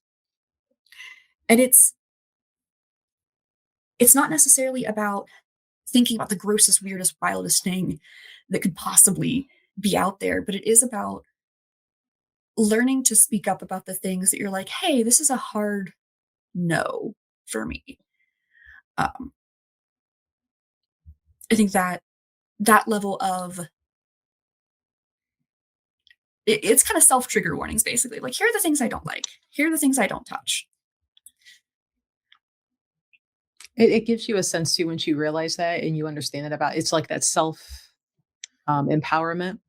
And it's not necessarily about thinking about the grossest, weirdest, wildest thing that could possibly be out there, but it is about learning to speak up about the things that you're like, hey, this is a hard no for me. I think that level of it's kind of self-trigger warnings, basically. Like, here are the things I don't like. Here are the things I don't touch. It gives you a sense too, once you realize that and you understand it about, it's like that self empowerment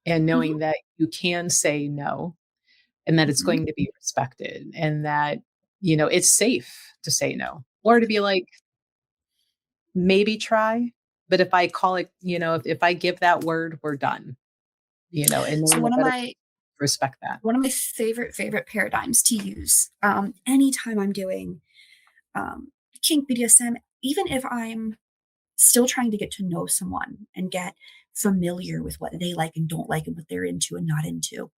and knowing that you can say no and that it's going to be respected and that, it's safe to say no or to be like, maybe try. But if I call it, if I give that word, we're done, and So knowing that respect that. one of my favorite paradigms to use anytime I'm doing kink, BDSM, even if I'm still trying to get to know someone and get familiar with what they like and don't like and what they're into and not into,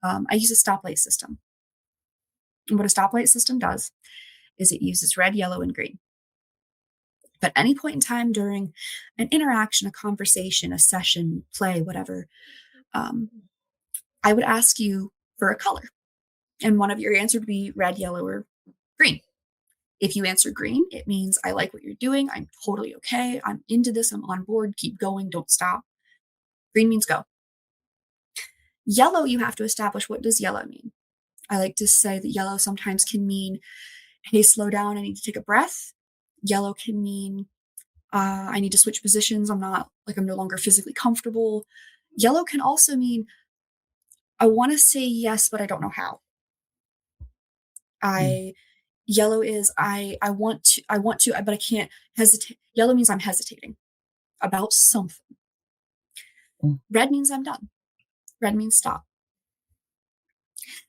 I use a stoplight system. And what a stoplight system does is it uses red, yellow, and green. But any point in time during an interaction, a conversation, a session, play, whatever, I would ask you for a color. And one of your answers would be red, yellow, or green. If you answer green, it means I like what you're doing. I'm totally okay. I'm into this. I'm on board. Keep going. Don't stop. Green means go. Yellow, you have to establish, what does yellow mean? I like to say that yellow sometimes can mean, hey, slow down. I need to take a breath. Yellow can mean, I need to switch positions. I'm no longer physically comfortable. Yellow can also mean, I want to say yes, but I don't know how. Yellow is I want to, but I can't hesitate. Yellow means I'm hesitating about something. Red means I'm done. Red means stop.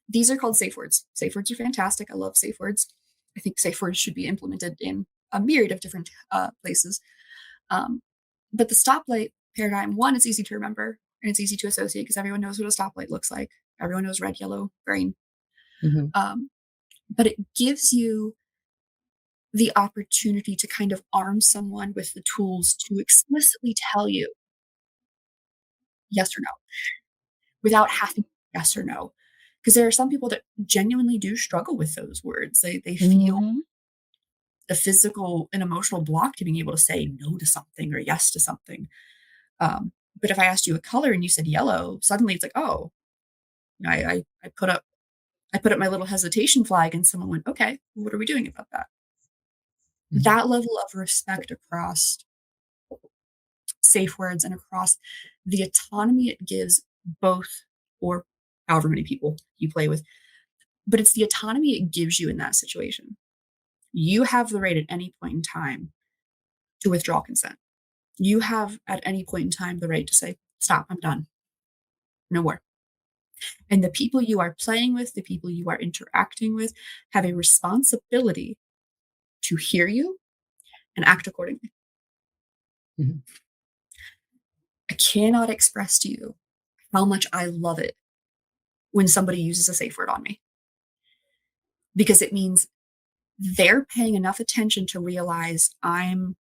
These are called safe words. Safe words are fantastic. I love safe words. I think safe words should be implemented in a myriad of different places. But the stoplight paradigm, one, it's easy to remember and it's easy to associate because everyone knows what a stoplight looks like. Everyone knows red, yellow, green. But it gives you the opportunity to kind of arm someone with the tools to explicitly tell you yes or no without having yes or no. Because there are some people that genuinely do struggle with those words. They feel the physical and emotional block to being able to say no to something or yes to something. But if I asked you a color and you said yellow, suddenly it's like, oh, I put up my little hesitation flag and someone went, okay, what are we doing about that? That level of respect across safe words and across the autonomy it gives both, or however many people you play with, but it's the autonomy it gives you in that situation. You have the right at any point in time to withdraw consent. You have at any point in time the right to say, stop, I'm done. No more. And the people you are playing with, the people you are interacting with, have a responsibility to hear you and act accordingly. I cannot express to you how much I love it when somebody uses a safe word on me, because it means they're paying enough attention to realize I'm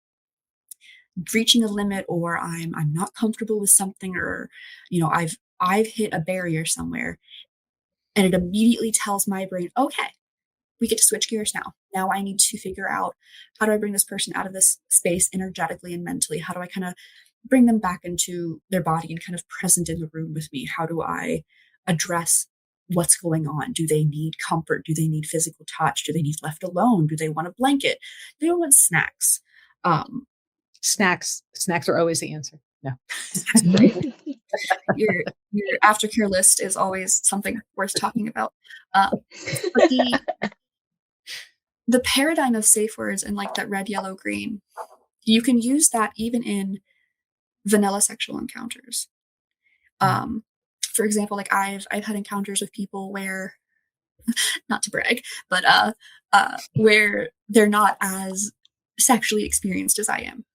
reaching a limit, or I'm not comfortable with something, or I've hit a barrier somewhere, and it immediately tells my brain, okay, we get to switch gears now. Now I need to figure out, how do I bring this person out of this space energetically and mentally? How do I kind of bring them back into their body and kind of present in the room with me? How do I address what's going on? Do they need comfort? Do they need physical touch? Do they need left alone? Do they want a blanket? Do they want snacks? Snacks are always the answer. No. Your aftercare list is always something worth talking about. But the paradigm of safe words and like that red, yellow, green, you can use that even in vanilla sexual encounters. For example, like I've had encounters with people where, not to brag, but where they're not as sexually experienced as I am.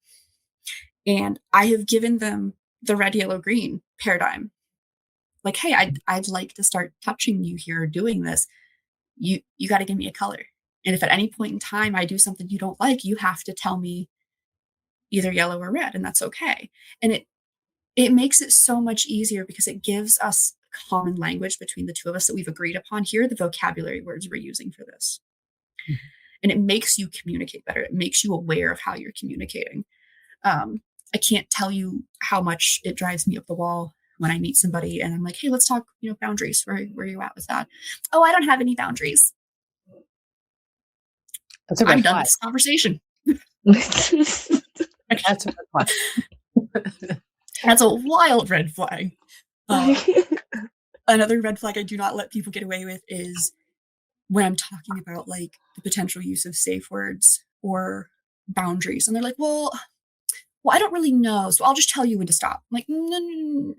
And I have given them the red, yellow, green paradigm. Like, hey, I'd like to start touching you here, doing this. You got to give me a color. And if at any point in time I do something you don't like, you have to tell me either yellow or red, and that's okay. And it makes it so much easier because it gives us common language between the two of us that we've agreed upon. Here are the vocabulary words we're using for this. Mm-hmm. And it makes you communicate better. It makes you aware of how you're communicating. I can't tell you how much it drives me up the wall when I meet somebody and I'm like, hey, let's talk, boundaries. Where are you at with that? Oh, I don't have any boundaries. I'm done with this conversation. That's a red flag. That's a wild red flag. Another red flag I do not let people get away with is when I'm talking about like the potential use of safe words or boundaries. And they're like, well, I don't really know. So I'll just tell you when to stop. I'm like, no.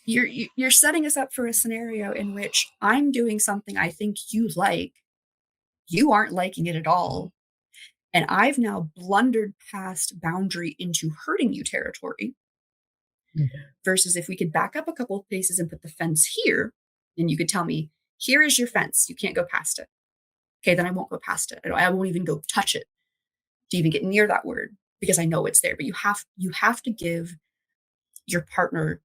You're setting us up for a scenario in which I'm doing something I think you like. You aren't liking it at all. And I've now blundered past boundary into hurting you territory. Mm-hmm. Versus if we could back up a couple of places and put the fence here, and you could tell me, here is your fence. You can't go past it. Okay, then I won't go past it. I won't even go touch it to even get near that word because I know it's there. But you have to give your partner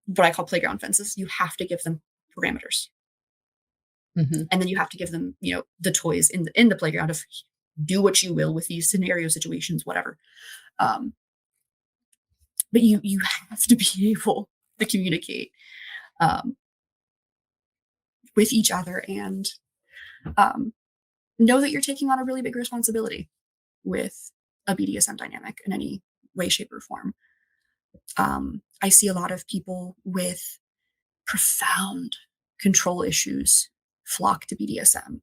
what I call playground fences. You have to give them parameters. Mm-hmm. And then you have to give them, the toys in the playground of do what you will with these scenario situations, whatever. But you have to be able to communicate with each other and know that you're taking on a really big responsibility with a BDSM dynamic in any way, shape, or form. I see a lot of people with profound control issues flock to BDSM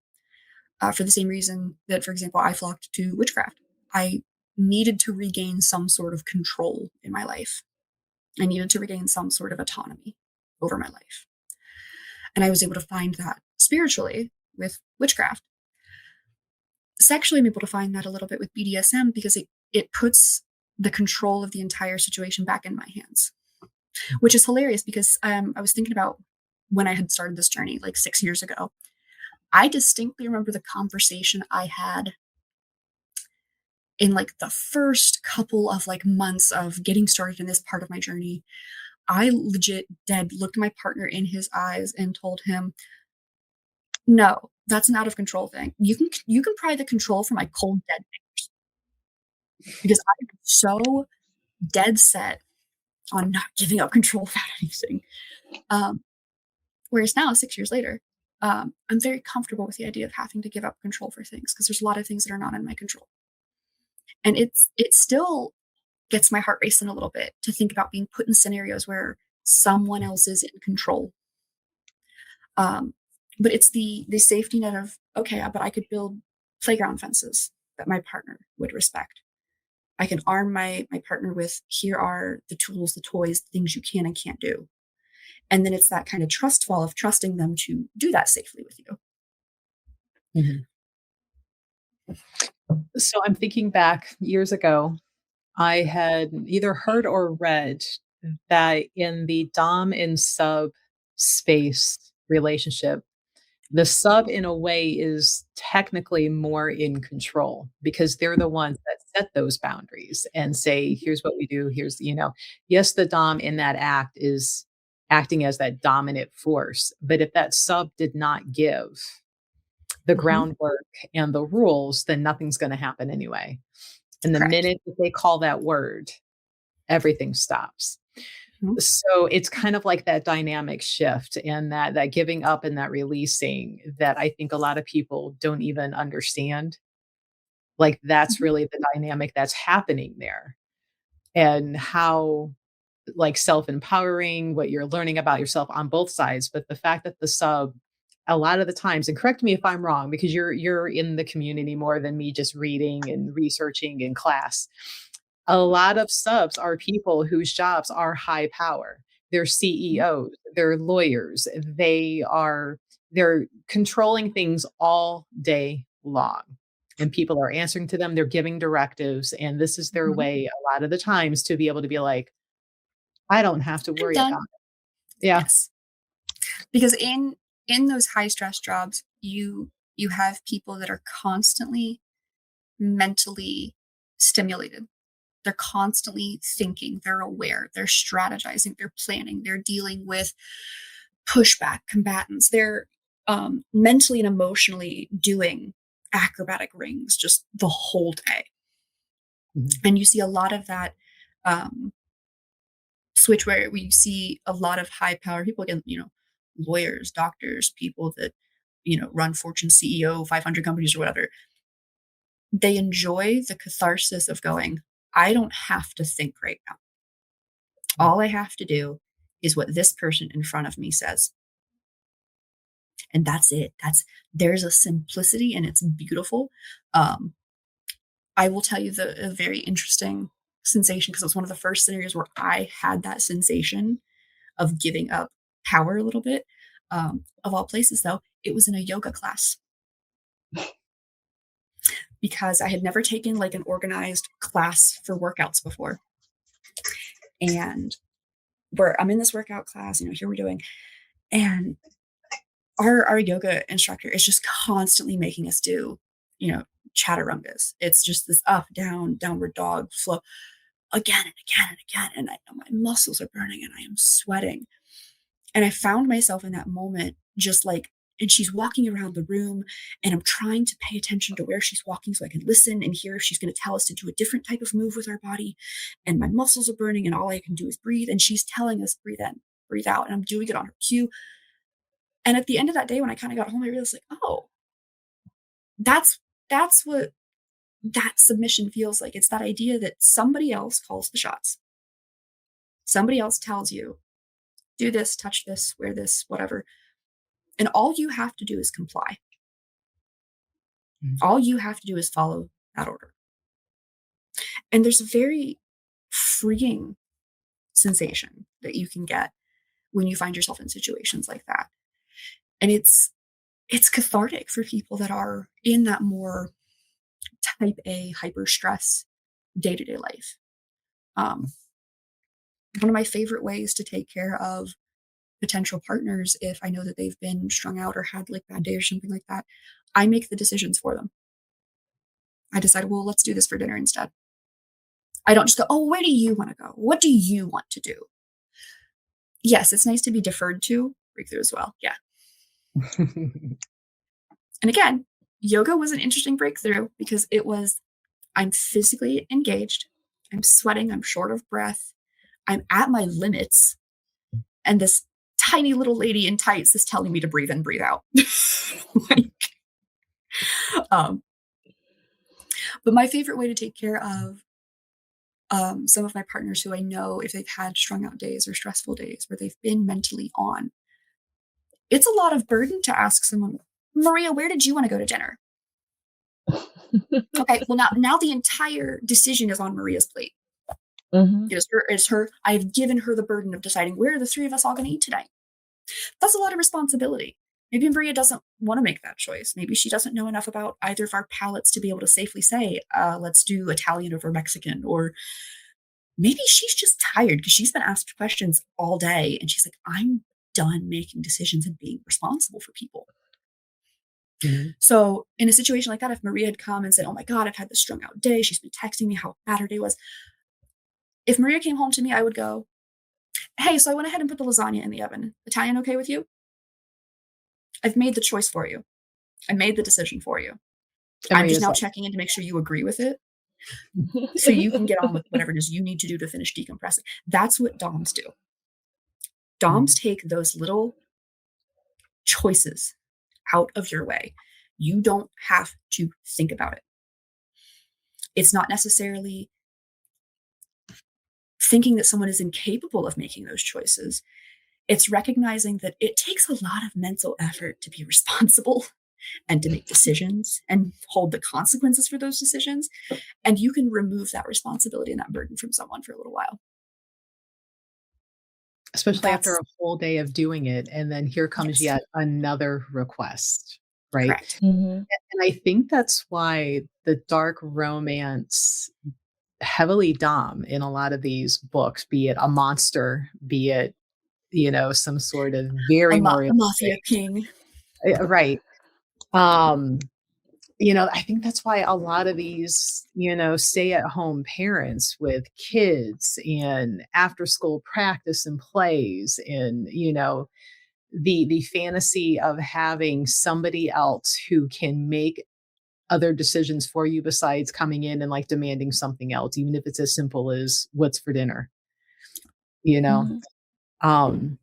for the same reason that, for example, I flocked to witchcraft. I needed to regain some sort of control in my life. I needed to regain some sort of autonomy over my life. And I was able to find that spiritually with witchcraft. Sexually, I'm able to find that a little bit with BDSM because it puts the control of the entire situation back in my hands, which is hilarious because I was thinking about when I had started this journey like 6 years ago. I distinctly remember the conversation I had in like the first couple of like months of getting started in this part of my journey. I legit looked my partner in his eyes and told him, no, that's an out of control thing. You can pry the control from my cold, dead fingers. Because I'm so dead set on not giving up control about anything. Whereas now, 6 years later, I'm very comfortable with the idea of having to give up control for things because there's a lot of things that are not in my control. And it still gets my heart racing a little bit to think about being put in scenarios where someone else is in control. But it's the safety net of, okay, but I could build playground fences that my partner would respect. I can arm my partner with, here are the tools, the toys, the things you can and can't do. And then it's that kind of trust fall of trusting them to do that safely with you. Mm-hmm. So I'm thinking back years ago, I had either heard or read that in the dom and sub space relationship, The sub, in a way, is technically more in control because they're the ones that set those boundaries and say, here's what we do. Here's, yes, the dom in that act is acting as that dominant force. But if that sub did not give the Mhm. groundwork and the rules, then nothing's going to happen anyway. And the Correct. minute that they call that word, everything stops. Mhm. So it's kind of like that dynamic shift and that giving up and that releasing that I think a lot of people don't even understand. Like that's Mhm. really the dynamic that's happening there and how like self-empowering, what you're learning about yourself on both sides, but the fact that the sub a lot of the times, and correct me if I'm wrong because you're in the community more than me just reading and researching in class. A lot of subs are people whose jobs are high power. They're Mhm. CEOs, they're lawyers, they're controlling things all day long. And people are answering to them, they're giving directives, and this is their Mhm. way a lot of the times to be able to be like, I don't have to I'm worry about done. it. Yeah. Yes. Because in those high stress jobs, you have people that are constantly mentally stimulated. They're constantly thinking, they're aware, they're strategizing, they're planning, they're dealing with pushback, combatants. They're mentally and emotionally doing acrobatic rings just the whole day. Mhm. And you see a lot of that um, switch where we see a lot of high power people, again, lawyers, doctors, people that, run Fortune CEO, 500 companies or whatever. They enjoy the catharsis of going, I don't have to think right now. All I have to do is what this person in front of me says. And that's it. There's a simplicity and it's beautiful. Um, I will tell you a very interesting sensation because it was one of the first scenarios where I had that sensation of giving up power a little bit. Of all places, though, it was in a yoga class because I had never taken like an organized class for workouts before. And where I'm in this workout class, here we're doing, and our yoga instructor is just constantly making us do, you know, chaturangas. It's just this up, down, downward dog flow again and again and again. And I know my muscles are burning and I am sweating. And I found myself in that moment, just like, and she's walking around the room, and I'm trying to pay attention to where she's walking so I can listen and hear if she's going to tell us to do a different type of move with our body. And my muscles are burning, and all I can do is breathe. And she's telling us, breathe in, breathe out. And I'm doing it on her cue. And at the end of that day, when I kind of got home, I realized, like, oh, that's that's what that submission feels like. It's that idea that somebody else calls the shots. Somebody else tells you, do this, touch this, wear this, whatever. And all you have to do is comply. Mhm. All you have to do is follow that order. And there's a very freeing sensation that you can get when you find yourself in situations like that. And it's cathartic for people that are in that more type A hyper stress day-to-day life. Um, One of my favorite ways to take care of potential partners, if I know that they've been strung out or had like bad day or something like that, I make the decisions for them. I decide, well, let's do this for dinner instead. I don't just go, oh, where do you want to go? What do you want to do? Yes, it's nice to be deferred to. Breakthrough as well. Yeah. And again, yoga was an interesting breakthrough because it was, I'm physically engaged. I'm sweating. I'm short of breath. I'm at my limits. And this tiny little lady in tights is telling me to breathe in, breathe out. Like, um, but my favorite way to take care of some of my partners who I know if they've had strung out days or stressful days where they've been mentally on, it's a lot of burden to ask someone, Maria, where did you want to go to dinner? Okay, well now the entire decision is on Maria's plate. Mhm. It's her. I've given her the burden of deciding where are the three of us all going to eat tonight. That's a lot of responsibility. Maybe Maria doesn't want to make that choice. Maybe she doesn't know enough about either of our palates to be able to safely say, let's do Italian over Mexican. Or maybe she's just tired because she's been asked questions all day and she's like, I'm done making decisions and being responsible for people. Mhm. So in a situation like that, if Maria had come and said, oh my God, I've had this strung out day, she's been texting me how bad her day was. If Maria came home to me, I would go, hey, so I went ahead and put the lasagna in the oven. Italian okay with you? I've made the choice for you. I made the decision for you. And I'm just Maria's now like, checking in to make sure you agree with it so you can get on with whatever it is you need to do to finish decompressing. That's what DOMs do. DOMs take those little choices out of your way. You don't have to think about it. It's not necessarily thinking that someone is incapable of making those choices. It's recognizing that it takes a lot of mental effort to be responsible and to make decisions and hold the consequences for those decisions. And you can remove that responsibility and that burden from someone for a little while. especially after That's a whole day of doing it, and then here comes yes, yet another request, right? correct. And I think that's why the dark romance heavily dom in a lot of these books, be it a monster, be it, some sort of A, very a mafia moralistic, king. right. Um, I think that's why a lot of these, stay at home parents with kids and after school practice and plays and, the fantasy of having somebody else who can make other decisions for you besides coming in and like demanding something else, even if it's as simple as what's for dinner, you know? Mhm. Um,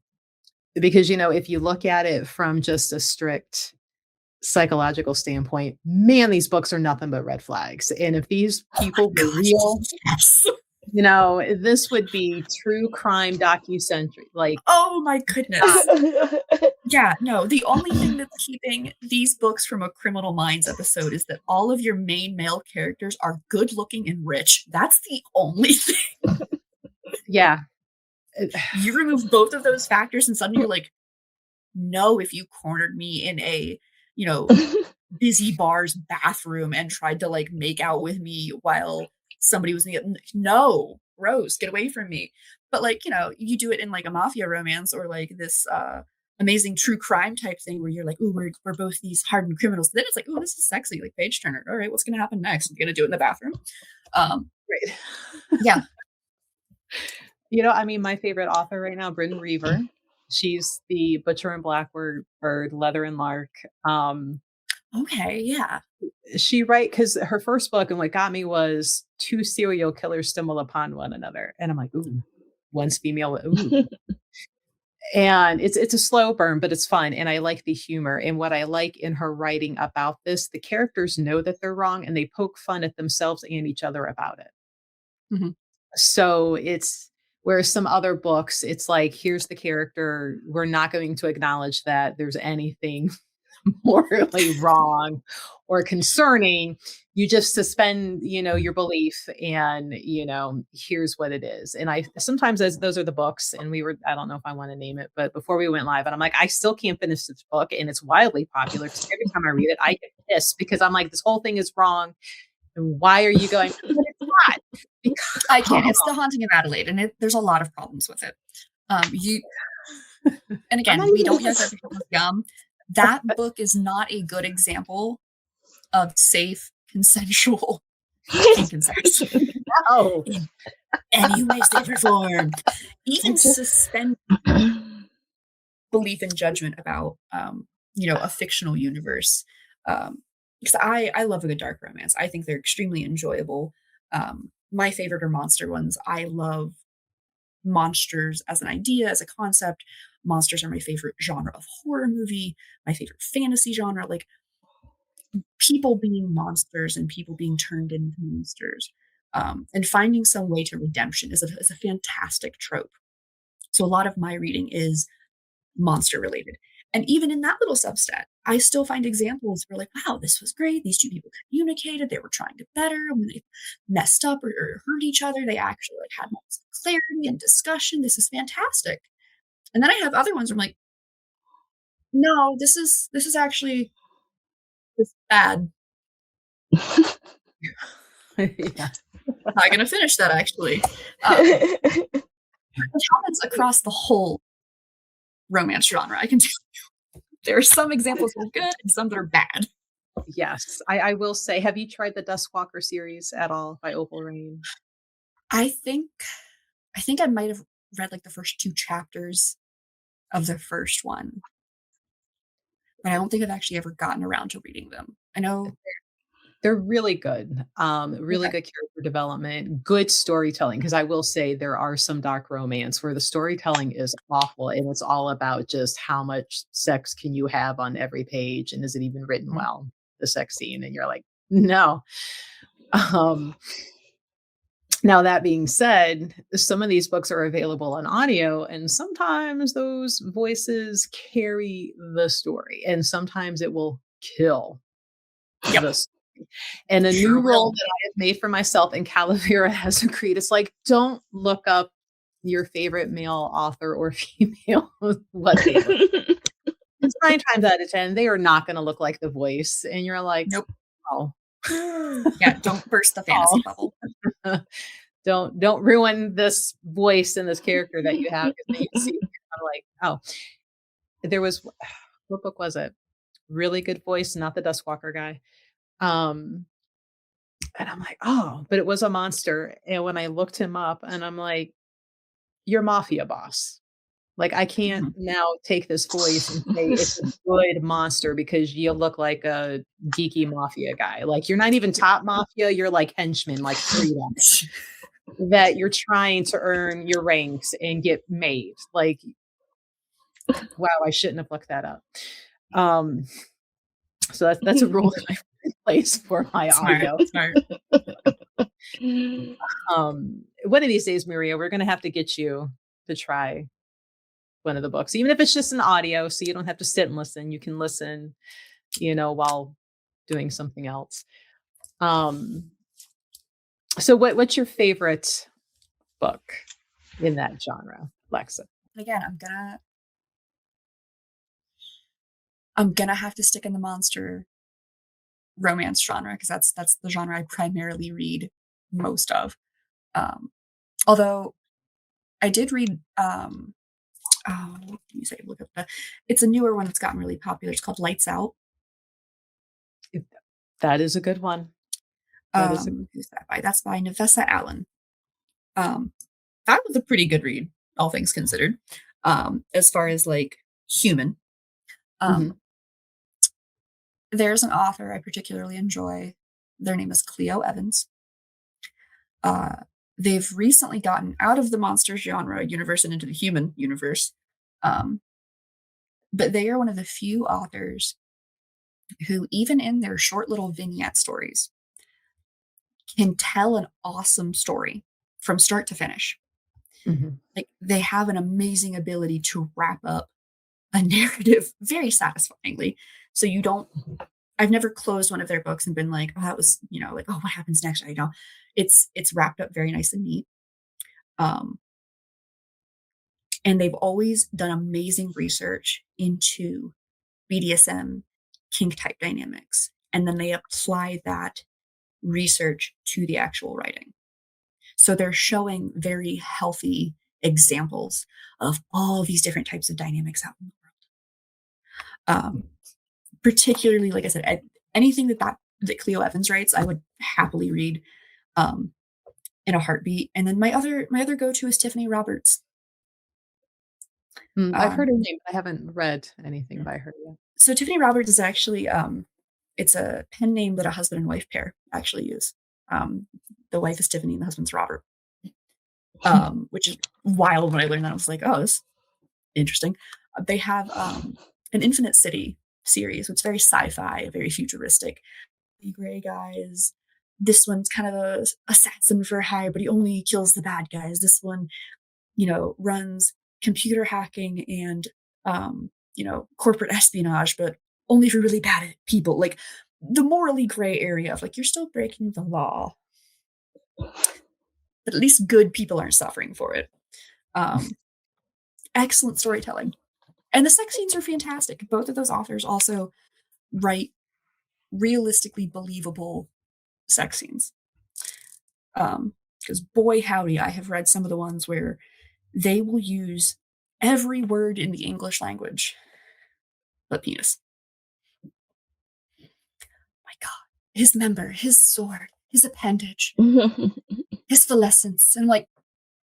because, if you look at it from just a strict psychological standpoint, man, these books are nothing but red flags. And if these Oh my people were gosh, real, yes. this would be true crime documentary. Like, Oh my goodness. Yeah, no, the only thing that's keeping these books from a Criminal Minds episode is that all of your main male characters are good looking and rich. That's the only thing. yeah, You remove both of those factors and suddenly you're like, no, if you cornered me in a, you know, busy bar's bathroom and tried to like make out with me while somebody was no, Rose, get away from me. But like, you do it in like a mafia romance or like this amazing true crime type thing where you're like, ooh, we're both these hardened criminals. Then it's like, ooh, this is sexy, like page turner. All right, what's gonna happen next? I'm gonna do it in the bathroom. right. Yeah. I mean, my favorite author right now, Bryn Reaver. She's the Butcher and Blackbird, Leather and Lark. Okay, yeah. She because her first book and what got me was two serial killers stumble upon one another, and I'm like, ooh, one's female, ooh. And it's a slow burn, but it's fun, and I like the humor. And what I like in her writing about this, the characters know that they're wrong, and they poke fun at themselves and each other about it. Mhm. So it's whereas some other books, it's like, here's the character. We're not going to acknowledge that there's anything morally wrong or concerning. You just suspend, your belief and, here's what it is. And I sometimes as those are the books and I don't know if I want to name it, but before we went live and I'm like, I still can't finish this book and it's wildly popular because every time I read it, I get pissed because I'm like, this whole thing is wrong. And why are you going, but it's not. Because I can't. It's The Haunting of Adelaide, and there's a lot of problems with it. You and again, we don't use that because it's yum. That book is not a good example of safe, consensual kink and sex no. in any way, shape, or form. Even suspend belief and judgment about, a fictional universe. Because I love a good dark romance. I think they're extremely enjoyable. My favorite are monster ones. I love monsters as an idea, as a concept. Monsters are my favorite genre of horror movie, my favorite fantasy genre. Like people being monsters and people being turned into monsters, and finding some way to redemption is a fantastic trope. So a lot of my reading is monster related. And even in that little subset, I still find examples where like, wow, this was great. These two people communicated. They were trying to better. When they messed up or hurt each other, they actually like had moments of clarity and discussion. This is fantastic. And then I have other ones where I'm like, no, this is actually this bad. Yeah. Not gonna finish that actually. It happens across the whole romance genre. I can tell There are some examples that are good and some that are bad. Yes, I will say, have you tried the Duskwalker series at all by Opal Rain? I think I might have read like the first 2 chapters of the first one, but I don't think I've actually ever gotten around to reading them. I know. They're really good. Really Okay. good character development, good storytelling. Because I will say there are some dark romance where the storytelling is awful, and it's all about just how much sex can you have on every page, and is it even written Mhm. well, the sex scene, and you're like, "No." Um, Now that being said, some of these books are available on audio, and sometimes those voices carry the story, and sometimes it will kill Yep. the story. And a new Sure rule will. that I have made for myself and Calavera has agreed, it's like, don't look up your favorite male author or female, what they look. It's 9 times out of 10, they are not gonna look like the voice, and you're like, Nope. "Oh, Yeah, don't burst the oh, fantasy bubble. don't ruin this voice and this character that you have," 'cause then you see, you're kinda like, "Oh." There was what book was it? Really good voice, not the Duskwalker guy. Um And I'm like, "Oh," but it was a monster, and when I looked him up and I'm like, "You're mafia boss." Like, I can't Mhm. now take this voice and say it's a good monster because you look like a geeky mafia guy. Like, you're not even top mafia, you're like henchman, like freedom, that you're trying to earn your ranks and get made. Like, wow, I shouldn't have looked that up. Um, so that's a rule that I put in place for my Smart, audio. smart. One of these days, Maria, we're gonna have to get you to try one of the books, even if it's just an audio, so you don't have to sit and listen. You can listen, while doing something else. Um, so what's your favorite book in that genre, Lexa? Again, I'm gonna have to stick in the monster romance genre because that's the genre I primarily read most of. Um, Although I did read, oh, what can you say? Look up it's a newer one that's gotten really popular. It's called Lights Out. That is a good one. That is a Who's that by? That's by Navessa Allen. Um, that was a pretty good read, all things considered. As far as like human, Mhm. um, there's an author I particularly enjoy. Their name is Cleo Evans. Uh, they've recently gotten out of the monster genre universe and into the human universe. Um, but they are one of the few authors who, even in their short little vignette stories, can tell an awesome story from start to finish. Mhm. Like they have an amazing ability to wrap up a narrative very satisfyingly. So you don't I've never closed one of their books and been like, oh, that was, like, oh, what happens next? I know. It's wrapped up very nice and neat. Um, and they've always done amazing research into BDSM kink type dynamics. And then they apply that research to the actual writing. So they're showing very healthy examples of all these different types of dynamics out in the world. Particularly, like I said, anything that Cleo Evans writes, I would happily read um, in a heartbeat. And then my other go to is Tiffany Roberts. I've heard Um, her name, but I haven't read anything by her yet. so Tiffany Roberts is actually it's a pen name that a husband and wife pair actually use. The wife is Tiffany and the husband's Robert, which is wild. When I learned that, I was like, oh, this is interesting. They have an Infinite City series, which is very sci-fi, very futuristic. The gray guys. This one's kind of a assassin for hire, but he only kills the bad guys. This one, runs computer hacking and corporate espionage, but only for really bad people. Like the morally gray area of like you're still breaking the law, but at least good people aren't suffering for it. Um, Excellent storytelling. And the sex scenes are fantastic. Both of those authors also write realistically believable sex scenes. Because boy howdy, I have read some of the ones where they will use every word in the English language but penis. My God, his member, his sword, his appendage, his phalescence. And I'm like,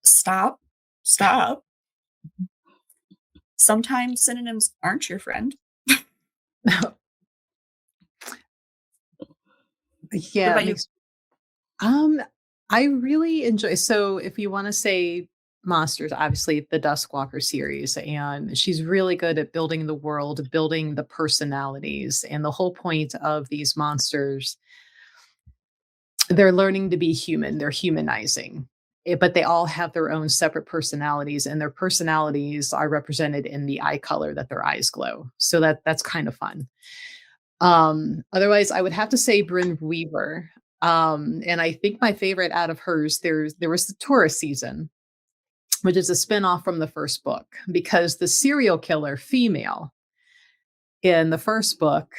stop. Sometimes synonyms aren't your friend. What Yeah, about you? I really enjoy. So if you want to say monsters, obviously the Duskwalker series, and she's really good at building the world, building the personalities, and the whole point of these monsters, they're learning to be human. They're humanizing. But they all have their own separate personalities, and their personalities are represented in the eye color that their eyes glow. So that's kind of fun. Otherwise, I would have to say Bryn Weaver. And I think my favorite out of hers, there was the tourist season, which is a spinoff from the first book, because the serial killer female in the first book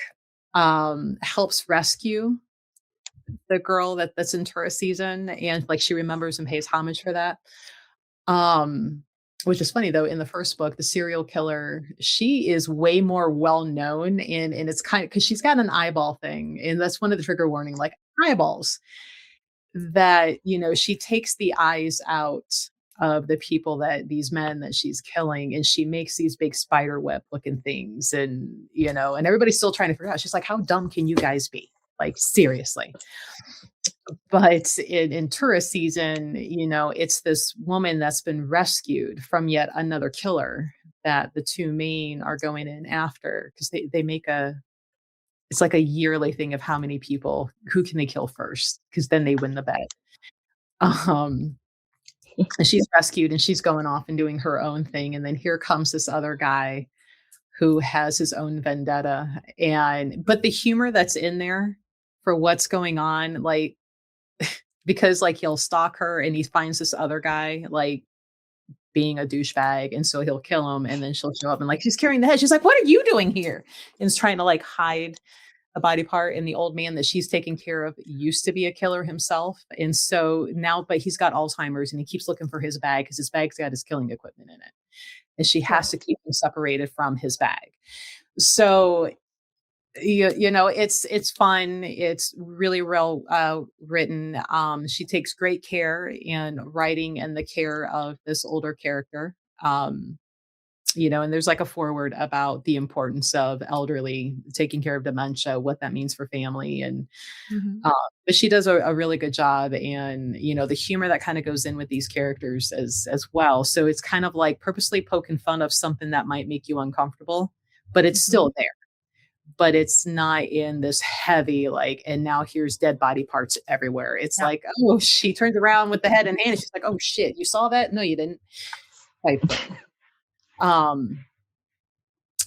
helps rescue the girl that's in tourist season, and like she remembers and pays homage for that. Which is funny though, in the first book, the serial killer, she is way more well known, and it's kind of because she's got an eyeball thing, and that's one of the trigger warning, like eyeballs, that she takes the eyes out of the people, that these men that she's killing, and she makes these big spider web looking things, and and everybody's still trying to figure out. She's like, how dumb can you guys be? Like, seriously. But in tourist season, it's this woman that's been rescued from yet another killer that the two main are going in after, because they make it's like a yearly thing of how many people, who can they kill first, because then they win the bet. And she's rescued, and she's going off and doing her own thing, and then here comes this other guy who has his own vendetta, but the humor that's in there for what's going on, like, because like he'll stalk her, and he finds this other guy like being a douchebag, and so he'll kill him, and then she'll show up and like she's carrying the head. She's like, what are you doing here? And is trying to like hide a body part. And the old man that she's taking care of used to be a killer himself, and so now, but he's got Alzheimer's, and he keeps looking for his bag because his bag's got his killing equipment in it, and she has to keep him separated from his bag. So it's fun. It's really well written. She takes great care in writing and the care of this older character. And there's like a foreword about the importance of elderly, taking care of dementia, what that means for family, and but she does a really good job, and the humor that kind of goes in with these characters as well. So it's kind of like purposely poking fun of something that might make you uncomfortable, but it's still there. But it's not in this heavy, like, and now here's dead body parts everywhere. It's like, oh, she turns around with the head and hand, and she's like, oh shit, you saw that? No, you didn't. Type thing.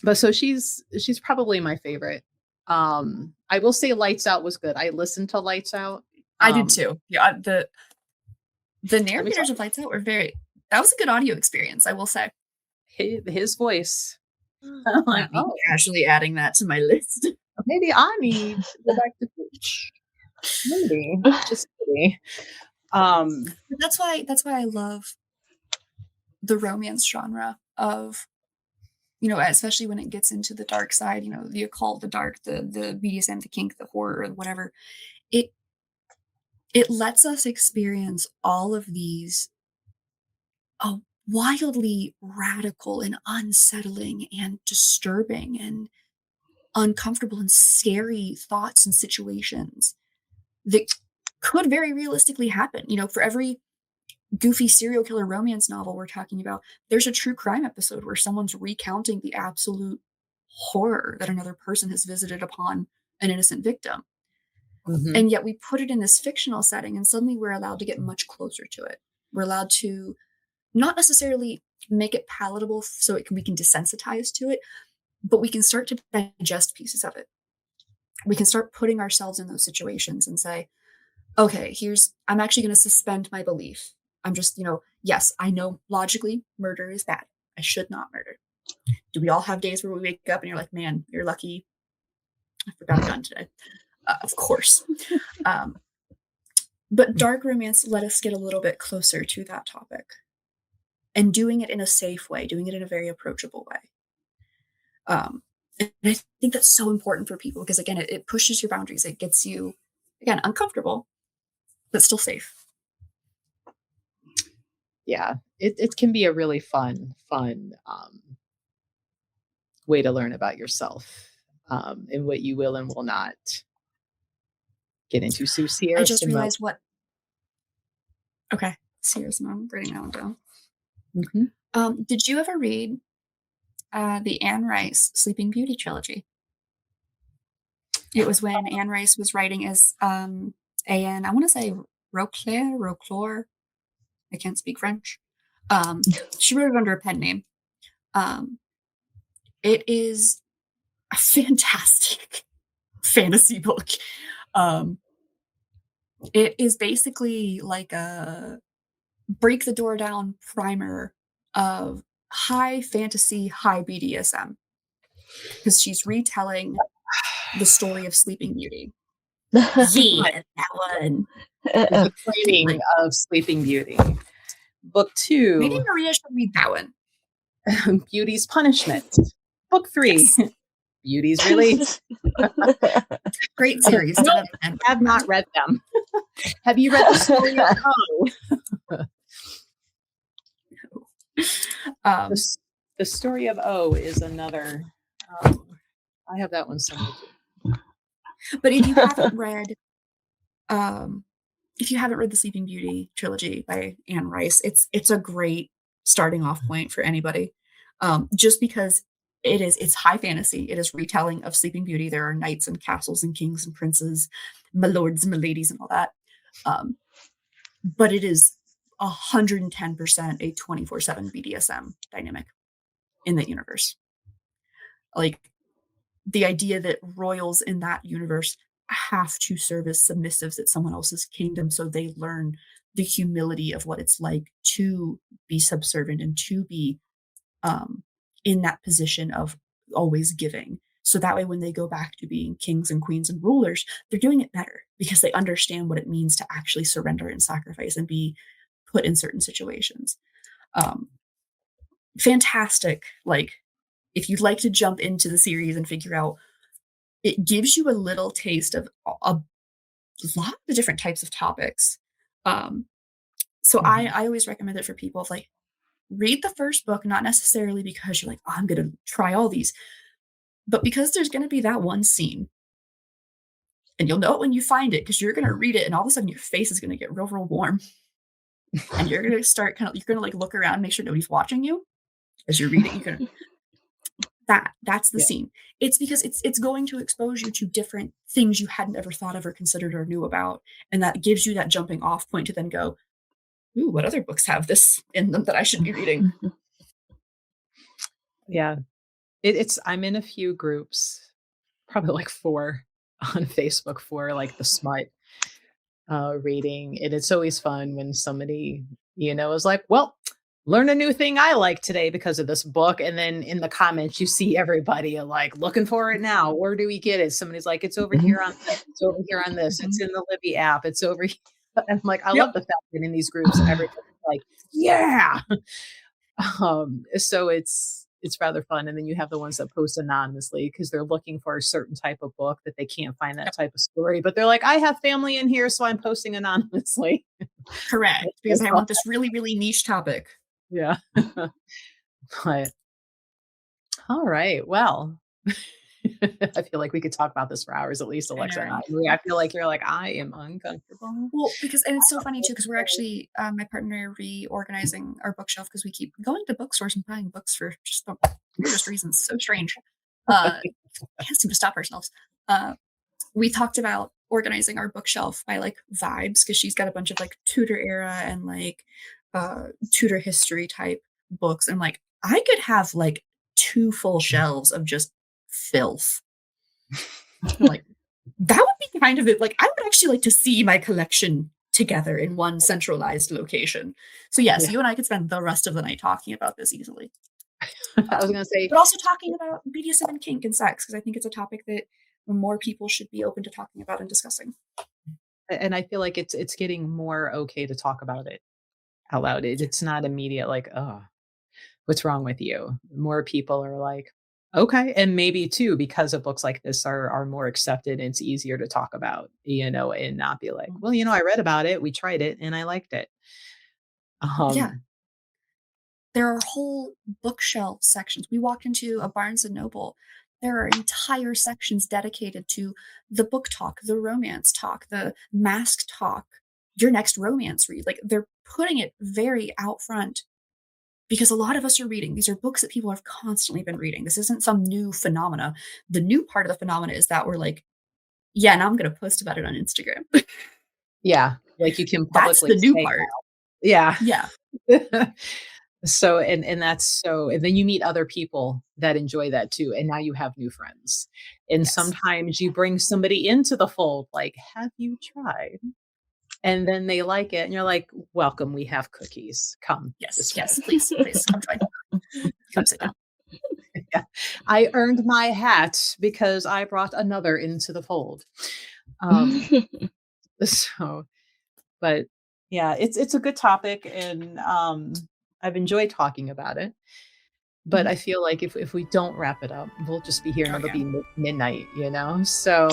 But so she's probably my favorite. I will say Lights Out was good. I listened to Lights Out. I did too. Yeah, the narrators of Lights Out were that was a good audio experience, I will say. His voice. I'm like, casually adding that to my list. Maybe I need to go back to Twitch. Maybe. Just maybe. That's why I love the romance genre of, especially when it gets into the dark side, the occult, the dark, the BDSM, the kink, the horror, whatever. It lets us experience all of these wildly radical and unsettling and disturbing and uncomfortable and scary thoughts and situations that could very realistically happen. For every goofy serial killer romance novel we're talking about, there's a true crime episode where someone's recounting the absolute horror that another person has visited upon an innocent victim. And yet we put it in this fictional setting, and suddenly we're allowed to get much closer to it. We're allowed to not necessarily make it palatable so we can desensitize to it, but we can start to digest pieces of it. We can start putting ourselves in those situations and say, okay, I'm actually going to suspend my belief. I'm just, yes, I know logically murder is bad. I should not murder. Do we all have days where we wake up and you're like, man, you're lucky I forgot a gun today? Of course. But dark romance let us get a little bit closer to that topic, and doing it in a safe way, doing it in a very approachable way. And I think that's so important for people because, again, it pushes your boundaries. It gets you, again, uncomfortable, but still safe. Yeah, it can be a really fun way to learn about yourself, and what you will and will not get into. So I Sierra just Simone. realized what. Okay, seriously, I'm writing that one down. Mhm. Did you ever read the Anne Rice Sleeping Beauty trilogy? It was when Anne Rice was writing as I want to say Roclair. I can't speak French. She wrote it under a pen name. Um, it is a fantastic fantasy book. Um, it is basically like a break the door down primer of high fantasy, high BDSM because she's retelling the story of Sleeping Beauty. Yeah, that one. The training Like, of Sleeping Beauty. Book maybe 2, Maria should read that one. Beauty's Punishment. Book 3, Yes. Beauty's Release. Great series. No, 10 out of 10. have not read them. Have you read the story of O? Um, The story of O is another. Um, I have that one somewhere too. but if you haven't read the Sleeping Beauty trilogy by Anne Rice, it's a great starting off point for anybody. Just because it's high fantasy. It is retelling of Sleeping Beauty. There are knights and castles and kings and princes, my lords and my ladies and all that. But it is 110% a 24/7 BDSM dynamic in that universe. Like the idea that royals in that universe have to serve as submissives at someone else's kingdom so they learn the humility of what it's like to be subservient and to be in that position of always giving. So that way, when they go back to being kings and queens and rulers, they're doing it better because they understand what it means to actually surrender and sacrifice and be put in certain situations. Fantastic. Like, if you'd like to jump into the series and figure out, it gives you a little taste of a lot of different types of topics. So I always recommend it for people of like, read the first book, not necessarily because you're like, oh, I'm going to try all these, but because there's going to be that one scene and you'll know it when you find it because you're going to read it and all of a sudden your face is going to get real, real warm. And you're going to start you're going to like look around, make sure nobody's watching you as you're reading. You're going to, that's the scene. It's because it's going to expose you to different things you hadn't ever thought of or considered or knew about. And that gives you that jumping off point to then go, ooh, what other books have this in them that I should be reading? Yeah. I'm in a few groups, probably like 4 on Facebook for like the smut reading. And it's always fun when somebody, is like, well, learn a new thing I like today because of this book. And then in the comments, you see everybody like looking for it now. Where do we get it? Somebody's like, it's over here on this. It's over here on this. It's in the Libby app. It's over here. And I'm like, I love the fact that in these groups, everybody's like, yeah. So it's rather fun. And then you have the ones that post anonymously because they're looking for a certain type of book that they can't find that type of story, but they're like, I have family in here, so I'm posting anonymously. Correct. Because I want this really, really niche topic. Yeah. But all right. Well, I feel like we could talk about this for hours, at least Alexa and I. I feel like you're like, I am uncomfortable. Well, and it's so funny too, because we're actually, my partner and I are reorganizing our bookshelf because we keep going to bookstores and buying books for just the weirdest reasons. So strange. Can't seem to stop ourselves. We talked about organizing our bookshelf by like vibes because she's got a bunch of like Tudor era and like Tudor history type books. And like, I could have like 2 full shelves of just filth. Like, that would be kind of it. Like, I would actually like to see my collection together in one centralized location. So yes, you and I could spend the rest of the night talking about this easily. I was going to say, but also talking about BDSM and kink and sex, because I think it's a topic that more people should be open to talking about and discussing. And I feel like it's getting more okay to talk about it out loud. It's not immediate like, oh, what's wrong with you? More people are like, Okay. And maybe too, because of books like this are more accepted and it's easier to talk about, and not be like, well, I read about it, we tried it, and I liked it. Yeah, Um, there are whole bookshelf sections. We walk into a Barnes& and Noble, there are entire sections dedicated to the book talk, the romance talk, the mask talk, your next romance read. Like, they're putting it very out front because a lot of us are reading. These are books that people have constantly been reading. This isn't some new phenomena. The new part of the phenomena is that we're like, "Yeah, now I'm gonna post about it on Instagram." yeah, like you can That's publicly the new say, part. yeah. Yeah. So, and that's so, and then you meet other people that enjoy that too. And now you have new friends. And Yes. sometimes you bring somebody into the fold, like, have you tried? And then they like it. And you're like, welcome, we have cookies. Come Yes, this way. yes, please, please come join. Come sit down. Yeah. I earned my hat because I brought another into the fold. Um, so, but yeah, it's a good topic. And I've enjoyed talking about it. But Mhm. I feel like if we don't wrap it up, we'll just be here and Oh, it'll yeah. be midnight, So,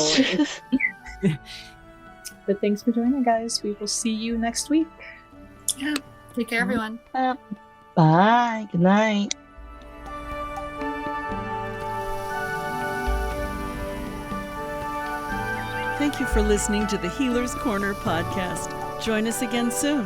but thanks for joining, guys. We will see you next week. Yeah. Take care, everyone. Bye. Good night. Thank you for listening to the Healer's Corner podcast. Join us again soon.